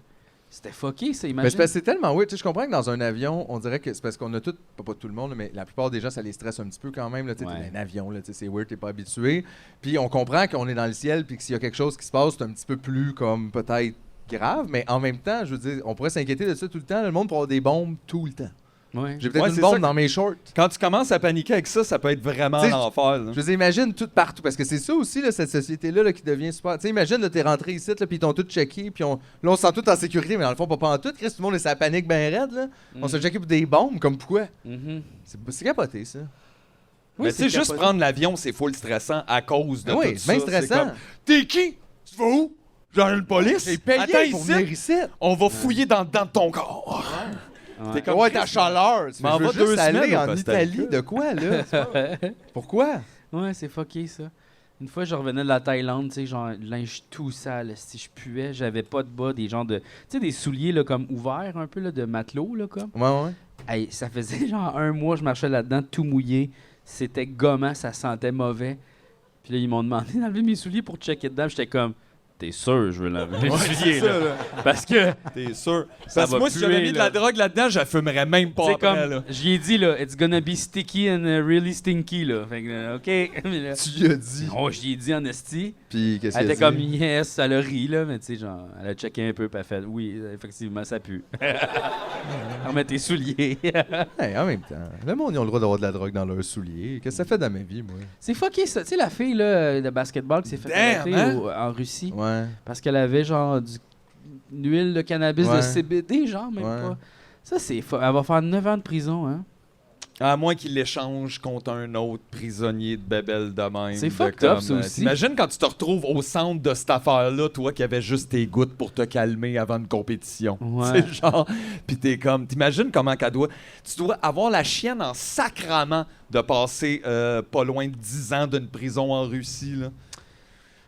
c'était fucké, ça, Mais imagine. c'est parce que c'est tellement weird. Tu sais, je comprends que dans un avion, on dirait que c'est parce qu'on a tout, pas tout le monde, mais la plupart des gens, ça les stresse un petit peu quand même. Là, tu sais, Ouais. t'es dans un avion, là, tu sais, c'est weird, t'es pas habitué. Puis on comprend qu'on est dans le ciel, puis que s'il y a quelque chose qui se passe, c'est un petit peu plus comme peut-être grave, mais en même temps, je veux dire, on pourrait s'inquiéter de ça tout le temps. Le monde pourrait avoir des bombes tout le temps. Ouais. J'ai peut-être Ouais, une c'est bombe ça dans mes shorts. Quand tu commences à paniquer avec ça, ça peut être vraiment Tu sais, l'enfer. là. Je veux dire, imagine tout partout, parce que c'est ça aussi, là, cette société-là là, qui devient super. Tu sais, imagine, là, t'es rentré ici, là, puis ils t'ont tout checké, puis là, on se sent tout en sécurité, mais dans le fond, pas en tout. Chris, tout le monde est sa panique bien raide, là. On se fait checker pour des bombes, comme pourquoi? Mhm. C'est capoté, ça. Mais tu sais, juste capoté. prendre l'avion, c'est full stressant à cause de Ah oui, tout c'est bien ça. stressant. comme, t'es qui? Tu vas où? Genre une police? J'ai payé Attends pour ici, venir ici. on va fouiller dans ton corps. Ouais. T'es comme Ouais, Chris, ta chaleur. Tu m'en veux va juste 2 aller semaines au en Costa Rica. Italie, de quoi, là? Pourquoi? Ouais, c'est fucké ça. Une fois, je revenais de la Thaïlande, tu sais, genre, linge tout sale, si je puais, j'avais pas de bas, des genres de, tu sais, des souliers, là, comme ouverts, un peu, là, de matelot, là, comme. Ouais, ouais. Hey, ça faisait genre un mois, je marchais là-dedans, tout mouillé. C'était gommant, ça sentait mauvais. Puis là, ils m'ont demandé d'enlever mes souliers pour checker dedans. J'étais comme, t'es sûr, je veux l'enlever. Ouais, c'est ça, là. Parce que, T'es sûr? Ça Parce que va moi, si j'avais puer, mis de là. la drogue là-dedans, je la fumerais même pas c'est après, comme, là. j'y ai dit, là, it's gonna be sticky and really stinky, là. Fait que, OK. Mais là, Tu lui as dit. oh, j'y ai dit en esti. Puis qu'est-ce Elle qu'elle était comme, dit? yes, elle a ri, là, mais tu sais, genre, elle a checké un peu, puis elle a fait, oui, effectivement, ça pue. Remets tes souliers. Hey, en même temps, le monde, ils ont le droit d'avoir de la drogue dans leurs souliers. Qu'est-ce que ça fait dans ma vie, moi? C'est fucké, ça. Tu sais, la fille, là, de basketball qui s'est fait Damn, arrêter hein? en Russie. Ouais. Parce qu'elle avait genre une huile de cannabis Ouais. de CBD, genre, même Ouais. pas. Ça, c'est. Elle va faire 9 ans de prison, hein. À moins qu'il l'échange contre un autre prisonnier de bébelle de même. C'est de fucked up, comme, ça aussi. T'imagines quand tu te retrouves au centre de cette affaire-là, toi qui avais juste tes gouttes pour te calmer avant une compétition. Ouais. C'est genre. Pis t'es comme. T'imagines comment qu'elle doit. Tu dois avoir la chienne en sacrament de passer pas loin de 10 ans d'une prison en Russie, là.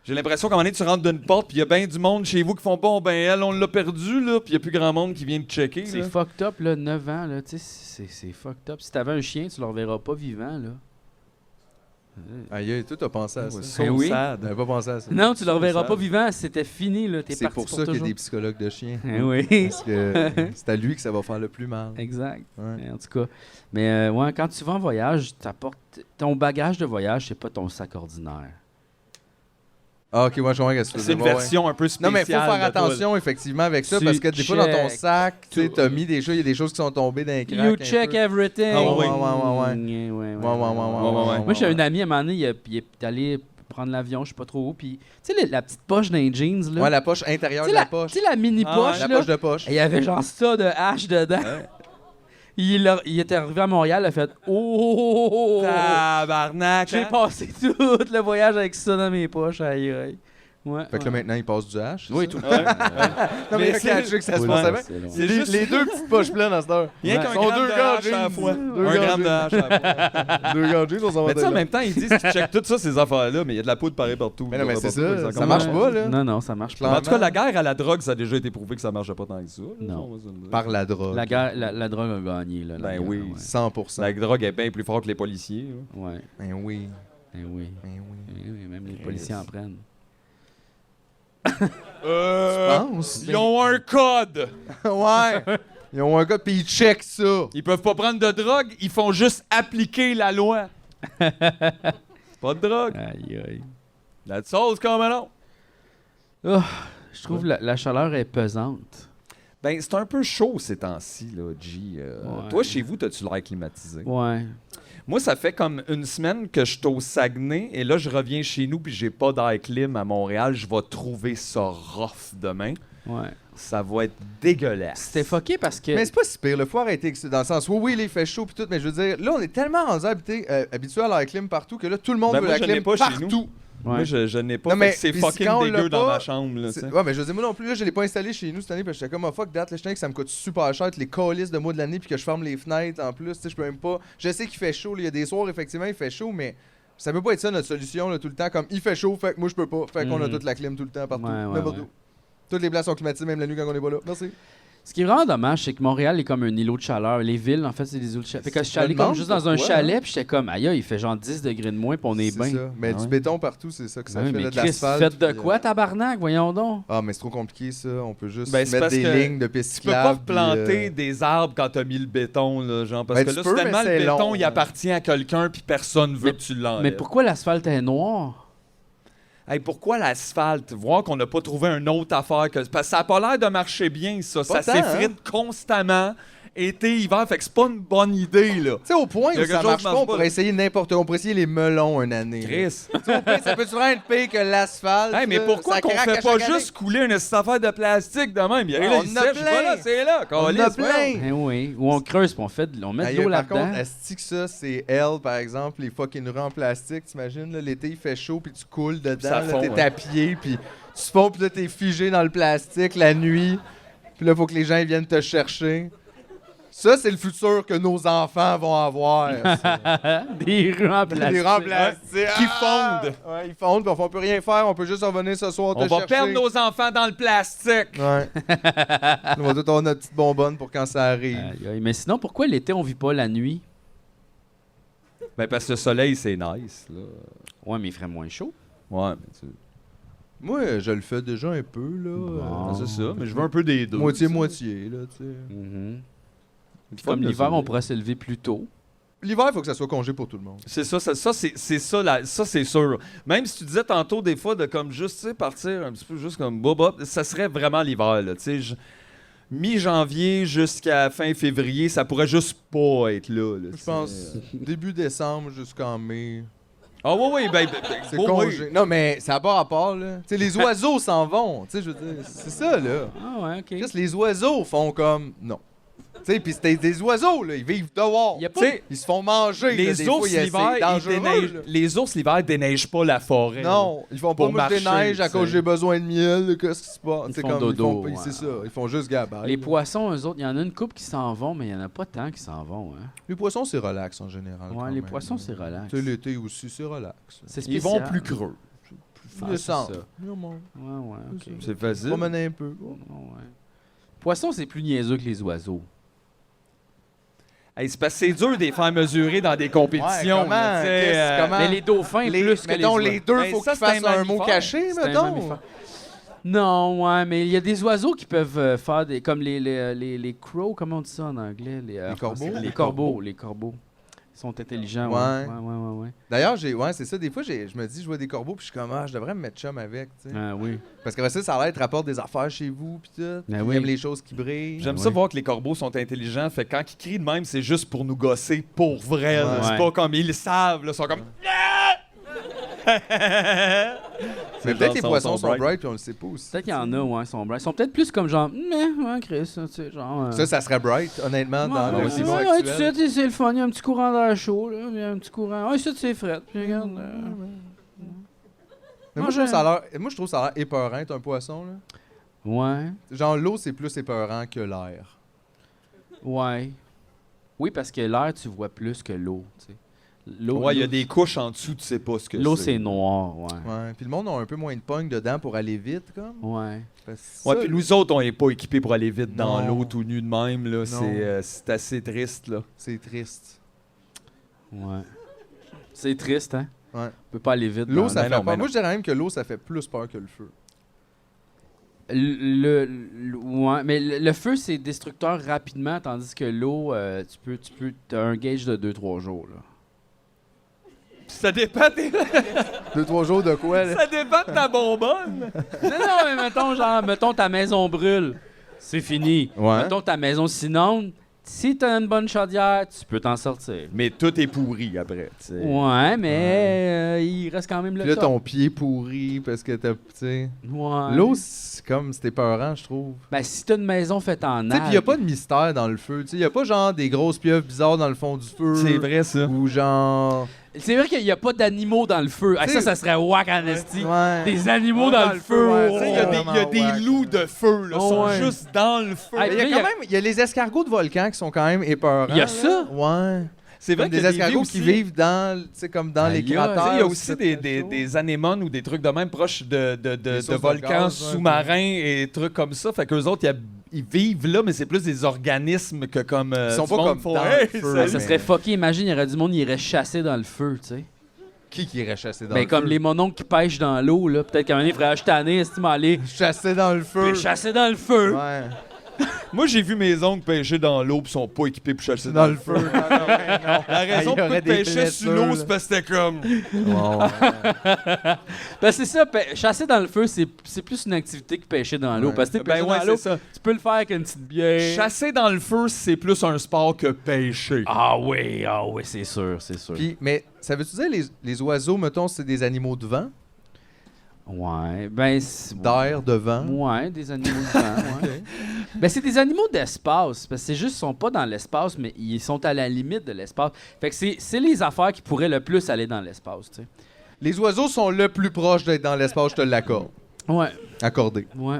J'ai l'impression qu'à un moment donné, tu rentres d'une porte, puis il y a bien du monde chez vous qui font bon, ben elle, on l'a perdu, là, puis il n'y a plus grand monde qui vient te checker. C'est Là. fucked up, là, 9 ans, là. Tu sais, c'est fucked up. Si t'avais un chien, tu le reverras pas vivant, là. Aïe, toi, t'as pensé à ça. So Eh oui. sad. T'avais pas pensé à ça. Non, tu le reverras ça. pas vivant. C'était fini, là. T'es C'est parti pour ça qu'il y a toujours. des psychologues de chiens. Eh oui. Parce que c'est à lui que ça va faire le plus mal. Exact. Ouais. En tout cas. Mais ouais, quand tu vas en voyage, t'apportes ton bagage de voyage, c'est pas ton sac ordinaire. Ah, ok, moi je comprends qu'est-ce que tu C'est une veux dire. Ouais, version un peu ouais. spéciale. Non, mais il faut faire de toi, là. attention effectivement avec ça Tu parce que des fois dans ton check sac, tu sais, tout. t'as mis des choses, il y a des choses qui sont tombées dans les cracks. You un check peu. everything. Ah, ouais, ouais, ouais, Ouais, Ouais, ouais. Moi, j'ai un ami, à un moment donné, il est allé prendre l'avion, je sais pas trop où, puis tu sais, la petite poche dans les jeans, là. Ouais, la poche intérieure Tu de sais, la poche. Tu sais, la mini Ah, poche, ouais. La là. poche de poche. Et il y avait genre ça de hache dedans. Il était arrivé à Montréal, il a fait oh! Tabarnak. J'ai hein? passé tout le voyage avec ça dans mes poches, aïe aïe. Ouais. Fait que là maintenant il passe du hache. Oui, c'est tout ça? le temps. Non, mais Mais le c'est- catch que ça se Ouais, passe bien. c'est long. C'est Les, juste- les deux petites poches pleines à cette heure. Rien Ouais. qu'un Sont gramme deux de gars hache à la jeans. fois. Deux Un gars gramme de jeans. hache à la fois. Deux gars jeans, on s'en va Mais tu sais, en là. même temps, ils disent qu'ils checkent tout ça, ces affaires-là, mais il y a de la poudre pareil partout. Mais non, mais là, c'est partout, ça, fait que ça marche commence. pas, là. Non, non, ça marche Clairement. pas. En tout cas, la guerre à la drogue, ça a déjà été prouvé que ça marchait pas tant que ça. là. Non. On va se le dire. Par la drogue. La drogue a gagné, là. la Ben guerre, oui. ouais. 100%. La drogue est bien plus forte que les policiers. là. Ouais. Ben oui. Eh oui. Ben oui. Eh oui, même les policiers en prennent. Tu penses? Ils ont un code. Ouais. Ils ont un gars, puis ils checkent ça. Ils peuvent pas prendre de drogue, ils font juste appliquer la loi. C'est pas de drogue. Aïe, aïe. That's all, c'est comme non. Oh, je trouve la chaleur est pesante. Ben, c'est un peu chaud ces temps-ci, là, G. Ouais. Toi, chez vous, t'as-tu l'air climatisé? Ouais. Moi, ça fait comme une semaine que je suis au Saguenay et là, je reviens chez nous puis j'ai pas d'air clim à Montréal. Je vais trouver ça rough demain. Ouais. Ça va être dégueulasse. C'était fucké parce que. Mais c'est pas si pire, il faut arrêter avec ça, dans le sens où oui, il fait chaud puis tout, mais je veux dire, là, on est tellement rendu habitué à la clim partout que là, tout le monde Ben, veut moi, la je n'ai clim pas chez partout. Moi, Ouais. je n'ai pas. Non, Fait mais que c'est puis fucking quand on l'a dégueu dans pas, ma chambre. Là, tu sais. Ouais, mais je veux dire, moi non plus, là, je l'ai pas installé chez nous cette année, parce que j'étais comme, oh fuck that, là, je sais que ça me coûte super cher, les colis de mois de l'année, puis que je ferme les fenêtres en plus, tu sais, je peux même pas. Je sais qu'il fait chaud, là, il y a des soirs, effectivement, il fait chaud, mais ça peut pas être ça notre solution, là, tout le temps, comme il fait chaud, fait que moi je peux pas, fait qu'on a Mhm. toute la clim tout le temps, partout, Ouais, ouais, n'importe ouais. où. Toutes les places sont climatisées, même la nuit quand on est pas là. Merci. Ce qui est vraiment dommage, c'est que Montréal est comme un îlot de chaleur. Les villes, en fait, c'est des îlots de chaleur. Fait que je suis me allé comme demande juste dans un pourquoi, chalet, puis j'étais comme, aïe, il fait genre 10 degrés de moins, puis on est bien. ça. Mais Ah du ouais. béton partout, c'est ça que ça Ouais, fait, mais là, de Chris, l'asphalte. faites de puis, quoi, tabarnak? Voyons donc. Ah, mais c'est trop compliqué, ça. On peut juste Ben, c'est mettre parce des que lignes de piste Tu peux pas cyclable, planter puis, des arbres quand t'as mis le béton, là, genre, parce Ben, que tu là, peux, soudainement, mais le c'est béton, long, il hein. appartient à quelqu'un, puis personne veut que tu l'enlèves. Mais pourquoi l'asphalte est noir? Hey, pourquoi l'asphalte? Voir qu'on n'a pas trouvé une autre affaire que... Parce que ça a pas l'air de marcher bien, ça. Pas Ça tant, s'effrite constamment, été, hiver, fait que c'est pas une bonne idée, là. Tu sais, au point Il y a où quelque ça chose marche qui pas, marche on pas. pourrait essayer n'importe quoi. On pourrait essayer les melons une année. là. Chris. Tu sais, au pire, ça peut vraiment être pire que l'asphalte. Hey, mais là. pourquoi Ça qu'on craque à fait pas chaque juste couler une petite affaire de plastique de même? Il y a Ouais, là, on il en a sèche, plein. voilà, c'est là. année. On en a câlisse, plein. Eh oui. Ou on creuse, puis on met de Hey, l'eau par contre, là-dedans. asti que ça, c'est elle, par exemple, les fucking rues en plastique, t'imagines, là, l'été, il fait chaud, puis tu coules dedans, Ça là, fond, t'es ouais. à pied, puis tu fonds, puis là, t'es figé dans le plastique la nuit, puis là, faut que les gens ils viennent te chercher. Ça, c'est le futur que nos enfants vont avoir. ça. Des rues en plastique. Les rues en plastique. Qui Ah! fondent. Ouais, ils fondent, puis on peut rien faire, on peut juste revenir ce soir te On va chercher. perdre nos enfants dans le plastique. Ouais. On va tout avoir notre petite bonbonne pour quand ça arrive. Aïe, aïe. Mais sinon, pourquoi l'été, on vit pas la nuit? Ben, parce que le soleil, c'est nice, là. Ouais, mais il ferait moins chaud. Ouais, mais tu... Moi, je le fais déjà un peu, là. Bon. C'est ça, mais je veux un peu des deux. Moitié-moitié, là, tu sais. Mhm. Puis Fun comme de l'hiver, ça. on pourrait se lever plus tôt. L'hiver, il faut que ça soit congé pour tout le monde. C'est ça, c'est ça, ça c'est sûr. Même si tu disais tantôt des fois de comme juste, tu sais, partir un petit peu juste comme boba, ça serait vraiment l'hiver, là, tu sais. Mi-janvier jusqu'à fin février, ça pourrait juste pas être là. Je pense début décembre jusqu'en mai. Ah oui, ben, C'est oui. congé. Non, mais ça n'a pas rapport, là. Tu sais, les oiseaux s'en vont. Tu sais, je veux dire, c'est ça, là. Ah ouais, OK. Juste les oiseaux font comme... Non. Tu sais, puis c'était des oiseaux, là. Ils vivent dehors. Y a pas- Tu sais, ils se font manger. là, Les des ours fois, c'est l'hiver, ils dangereux, déneigent. là. Les ours l'hiver déneigent pas la forêt. Non, ils font pas Pour mouche des marcher, neiges à tu sais. cause j'ai besoin de miel. Qu'est-ce qui se passe? Ils C'est font comme, dodo, ils font, ouais. c'est ça. Ils font juste gabaille. Les là. poissons, eux autres, il y en a une couple qui s'en vont, mais il y en a pas tant qui s'en vont. Hein. Les poissons, c'est relax en général. Ouais, quand les même, poissons, là. c'est relax. Tu sais, l'été aussi, c'est relax. C'est Ils spécial. vont plus creux. Ah, c'est Descendre. ça. Non, mon- Ouais, OK. C'est facile. Promener un peu. Ouais. Poisson, c'est plus niaiseux que les oiseaux. Hey, c'est parce que c'est dur de les faire mesurer dans des compétitions. Ouais, comment? là, tu sais, Qu'est-ce- comment? Mais les dauphins, plus que mettons, les les oiseaux. deux, Ben, faut ça, qu'ils c'est un fassent un mot mammifère. caché, C'est un mettons. mammifère. Non, ouais, mais il y a des oiseaux qui peuvent faire des... Comme les crows, comment on dit ça en anglais? Les corbeaux? Les corbeaux, les corbeaux. Ils sont intelligents, Ouais. ouais. D'ailleurs, c'est ça. Des fois, je me dis, je vois des corbeaux, puis je suis comme, je devrais me mettre chum avec, tu sais. Ah oui. Parce que ça a l'air de rapporter des affaires chez vous, puis tout. Ben Ils oui. aiment les choses qui brillent. J'aime Ouais. ça voir que les corbeaux sont intelligents. Fait que quand ils crient de même, c'est juste pour nous gosser pour vrai. là. Ouais. C'est pas comme ils le savent. Là, ils sont comme. Mais peut-être les poissons sont bright, puis on le sait pas aussi. Peut-être qu'il y en a, ouais, ils sont bright. Ils sont peut-être plus comme genre, ouais, Chris, tu sais, genre... Ça serait bright, honnêtement, dans le niveau ouais, actuel. tu sais, c'est le fun, il y a un petit courant d'air chaud, là, il y a un petit courant... Ah, ça, c'est fret, puis regarde... Mais moi, je trouve ça a l'air épeurant, être un poisson, là. Ouais, Genre, l'eau, c'est plus épeurant que l'air. ouais. Oui, parce que l'air, tu vois plus que l'eau, tu sais. L'eau, Ouais, il y a des couches en dessous, tu sais pas ce que c'est. L'eau, c'est noir, ouais. Ouais. Puis le monde a un peu moins de pogne dedans pour aller vite, comme. Ouais. Parce Ouais, ça, puis nous autres, on n'est pas équipés pour aller vite dans Non. l'eau tout nu de même. Là. Non. C'est assez triste. Là. c'est triste. Ouais. C'est triste, hein? Ouais. On peut pas aller vite. L'eau, dans- ça ben fait non, pas. ben Moi, non. je dirais même que l'eau, ça fait plus peur que le feu. Ouais, mais le feu, c'est destructeur rapidement, tandis que l'eau, t'as un gauge de 2-3 jours, là. Ça dépend, 2-3 jours de quoi, là? ça dépend de ta bonbonne. Non, mais mettons ta maison brûle, c'est fini. Ouais. Mettons ta maison s'inonde, si t'as une bonne chaudière, tu peux t'en sortir. Mais tout est pourri après. tu sais. Ouais, mais il reste quand même le Puis là, top. ton pied pourri parce que t'as. Tu sais. Ouais. L'eau, c'est comme. C'était épeurant, je trouve. Ben, si t'as une maison faite en Tu sais, puis y a pas de mystère dans le feu. Tu sais, y a pas genre des grosses pieuvres bizarres dans le fond du feu. C'est vrai, ça. Ou genre. C'est vrai qu'il n'y a pas d'animaux dans le feu. Ah, T'sais- ça serait wack en esti. Ouais. Des animaux dans le feu. ouais, Tu sais, il y a des, il y a Vraiment des wack. loups de feu, là, Oh, sont ouais. juste dans le feu. Ah, Mais il y a mais quand même. Il y a les escargots de volcan qui sont quand même épeurants. Il y a là. ça? Ouais. C'est vrai Comme qu'il des y a des escargots vies qui aussi. vivent dans. Tu sais, comme dans Aïe, les aïe. cratères. Tu sais, il y a où aussi c'est des, très chaud. des anémones ou des trucs de même proches de sources de volcans gaz, ouais, sous-marins et trucs comme ça. Fait qu'eux autres, ils vivent là, mais c'est plus des organismes que comme. Ils sont du pas monde comme font, dans hey, le feu, salut. Ça serait fucké. Imagine, il y aurait du monde qui irait chasser dans le feu, tu sais. Qui irait chasser dans Ben, le comme feu? les mononcles qui pêchent dans l'eau, là. Peut-être qu'à un moment donné, il faudrait acheter année, est-ce aller Chasser dans le feu. chasser dans le feu. Ouais. Moi, j'ai vu mes oncles pêcher dans l'eau pis sont pas équipés pour chasser Dans le feu. Non, non, ouais, non. La raison Il y pour aurait laquelle des ils pêchaient sur blessures, l'eau, là. c'est parce que c'était comme. Ben, c'est ça. Chasser dans le feu, c'est plus une activité que pêcher dans l'eau. Ouais. Parce que Ben pêcher ouais, dans l'eau, c'est ça. tu peux le faire avec une petite bière. Chasser dans le feu, c'est plus un sport que pêcher. Ah oui, c'est sûr, c'est sûr. Puis, mais ça veut-tu dire les oiseaux, mettons, c'est des animaux de vent? Ouais, ben... D'air, de vent? Ouais, des animaux de vent, ouais. Ben, c'est des animaux d'espace. Parce que c'est juste qu'ils sont pas dans l'espace, mais ils sont à la limite de l'espace. Fait que c'est les affaires qui pourraient le plus aller dans l'espace, tu sais. Les oiseaux sont le plus proche d'être dans l'espace, je te l'accorde. Ouais. Accordé. Ouais.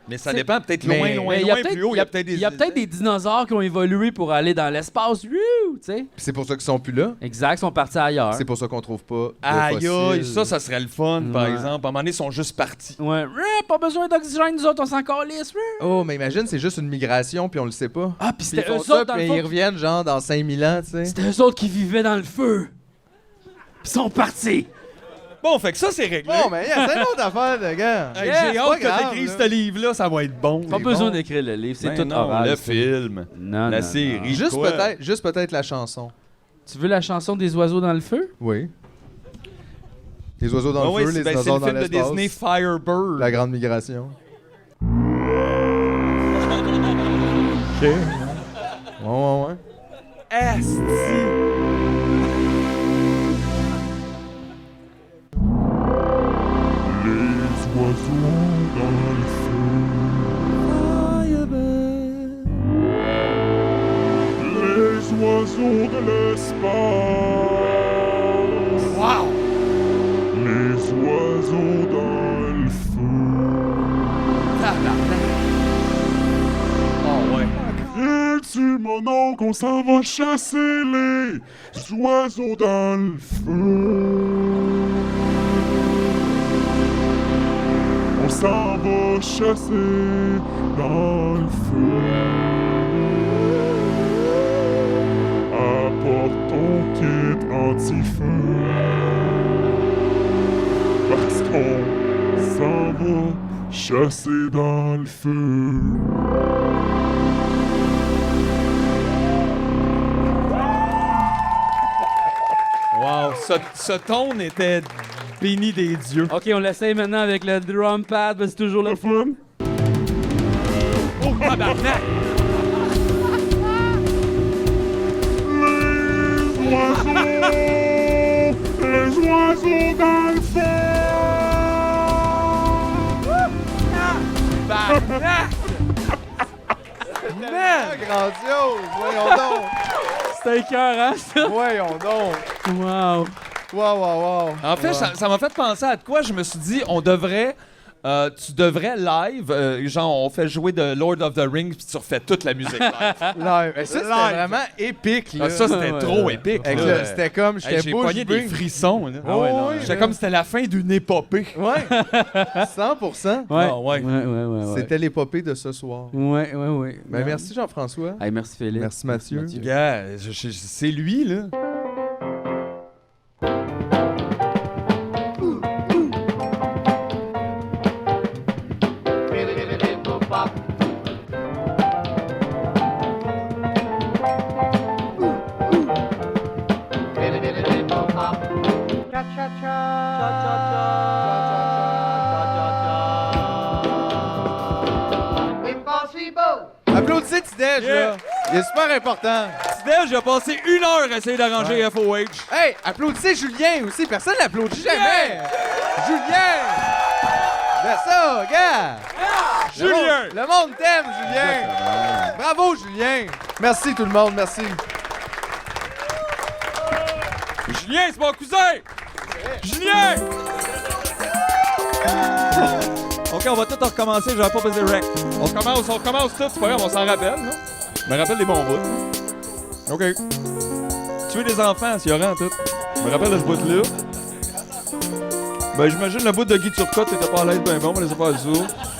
Mais ça C'est- dépend, peut-être Mais- loin, Mais plus haut. Il y a peut-être des. il y a peut-être des dinosaures qui ont évolué pour aller dans l'espace, wouh, tu sais. Puis c'est pour ça qu'ils sont plus là. Exact, ils sont partis ailleurs. C'est pour ça qu'on trouve pas de Aïe, fossiles. aïe, ça serait le fun, par Ouais. exemple. À un moment donné, ils sont juste partis. Ouais, pas besoin d'oxygène, nous autres, on s'en calisse, Oh, mais imagine, c'est juste une migration, puis on le sait pas. Ah, puis Puis c'était ils eux font ça, autres, dans puis le ils fond, reviennent, genre, dans 5000 ans, tu sais. c'était eux autres qui vivaient dans le feu. Puis ils sont partis. Bon, fait que ça, c'est réglé. Bon, mais c'est une autre affaire, de gars. Hey, Yeah, j'ai c'est hâte pas que grave, t'écrives là. ce livre-là, ça va être bon. Pas C'est besoin bon. d'écrire le livre, c'est Ben tout non, oral. le ça. film, Non, la non, série. non. Juste peut-être la chanson. Tu veux la chanson des oiseaux dans le feu? Oui. Les oiseaux dans Ah le oui, feu, les c'est dinosaures le dans film de l'espace. Disney Firebird. La grande migration. OK. Ouais. Asti. Les oiseaux dans le feu. Les oiseaux de l'espace. Wow! Les oiseaux dans le feu. Oh ouais. Viens-tu, mon oncle, on s'en va chasser les oiseaux dans le feu. On s'en va chasser dans le feu. Apporte ton kit anti-feu. Parce qu'on s'en va chasser dans le feu. Wow, ce ton était béni des dieux. OK, on l'essaye maintenant avec le drum pad, parce que c'est toujours le fun. Oh, tabarnak! Les oiseaux dans le feu. Tabarnak! Ah, grandiose! Voyons donc! C'était écœurant, ça. Voyons donc! Wow. Wow. En fait, ça m'a fait penser à de quoi je me suis dit, tu devrais live, genre on fait jouer de Lord of the Rings puis tu refais toute la musique live. Live. Ça, c'était vraiment épique, là. Ah, ça, c'était Ouais, trop ouais. épique. Avec là. le- C'était comme, Hey, j'étais j'ai bouche pogné des bée. frissons. Là. Ah ouais, non, J'étais comme c'était la fin d'une épopée. Ouais. 100%. Ouais. Ah, ouais. Ouais. C'était l'épopée de ce soir. Ouais. Ben, merci Jean-François. Hey, merci Philippe. Merci Mathieu. Gars, c'est lui, là. Applaudissez Tidej, Yeah. là. Il est super important. Tidej, j'ai passé 1 heure à essayer d'arranger FOH. Hey, applaudissez Julien aussi. Personne l'applaudit jamais. Julien! C'est ça, gars! Julien! Le monde t'aime, Julien! Bravo, Julien! Merci tout le monde, merci. Julien, c'est mon cousin! Julien! OK, on va tout recommencer, j'avais pas pesé rec. On commence tout, c'est pas grave, on s'en rappelle, non? Je me rappelle des bons bouts. OK. Tuer des enfants, c'est Yoran, tout. Je me rappelle de ce bout-là. Ben, j'imagine le bout de Guy Turcotte, t'étais pas à l'aise ben bon, on va laisser faire ça.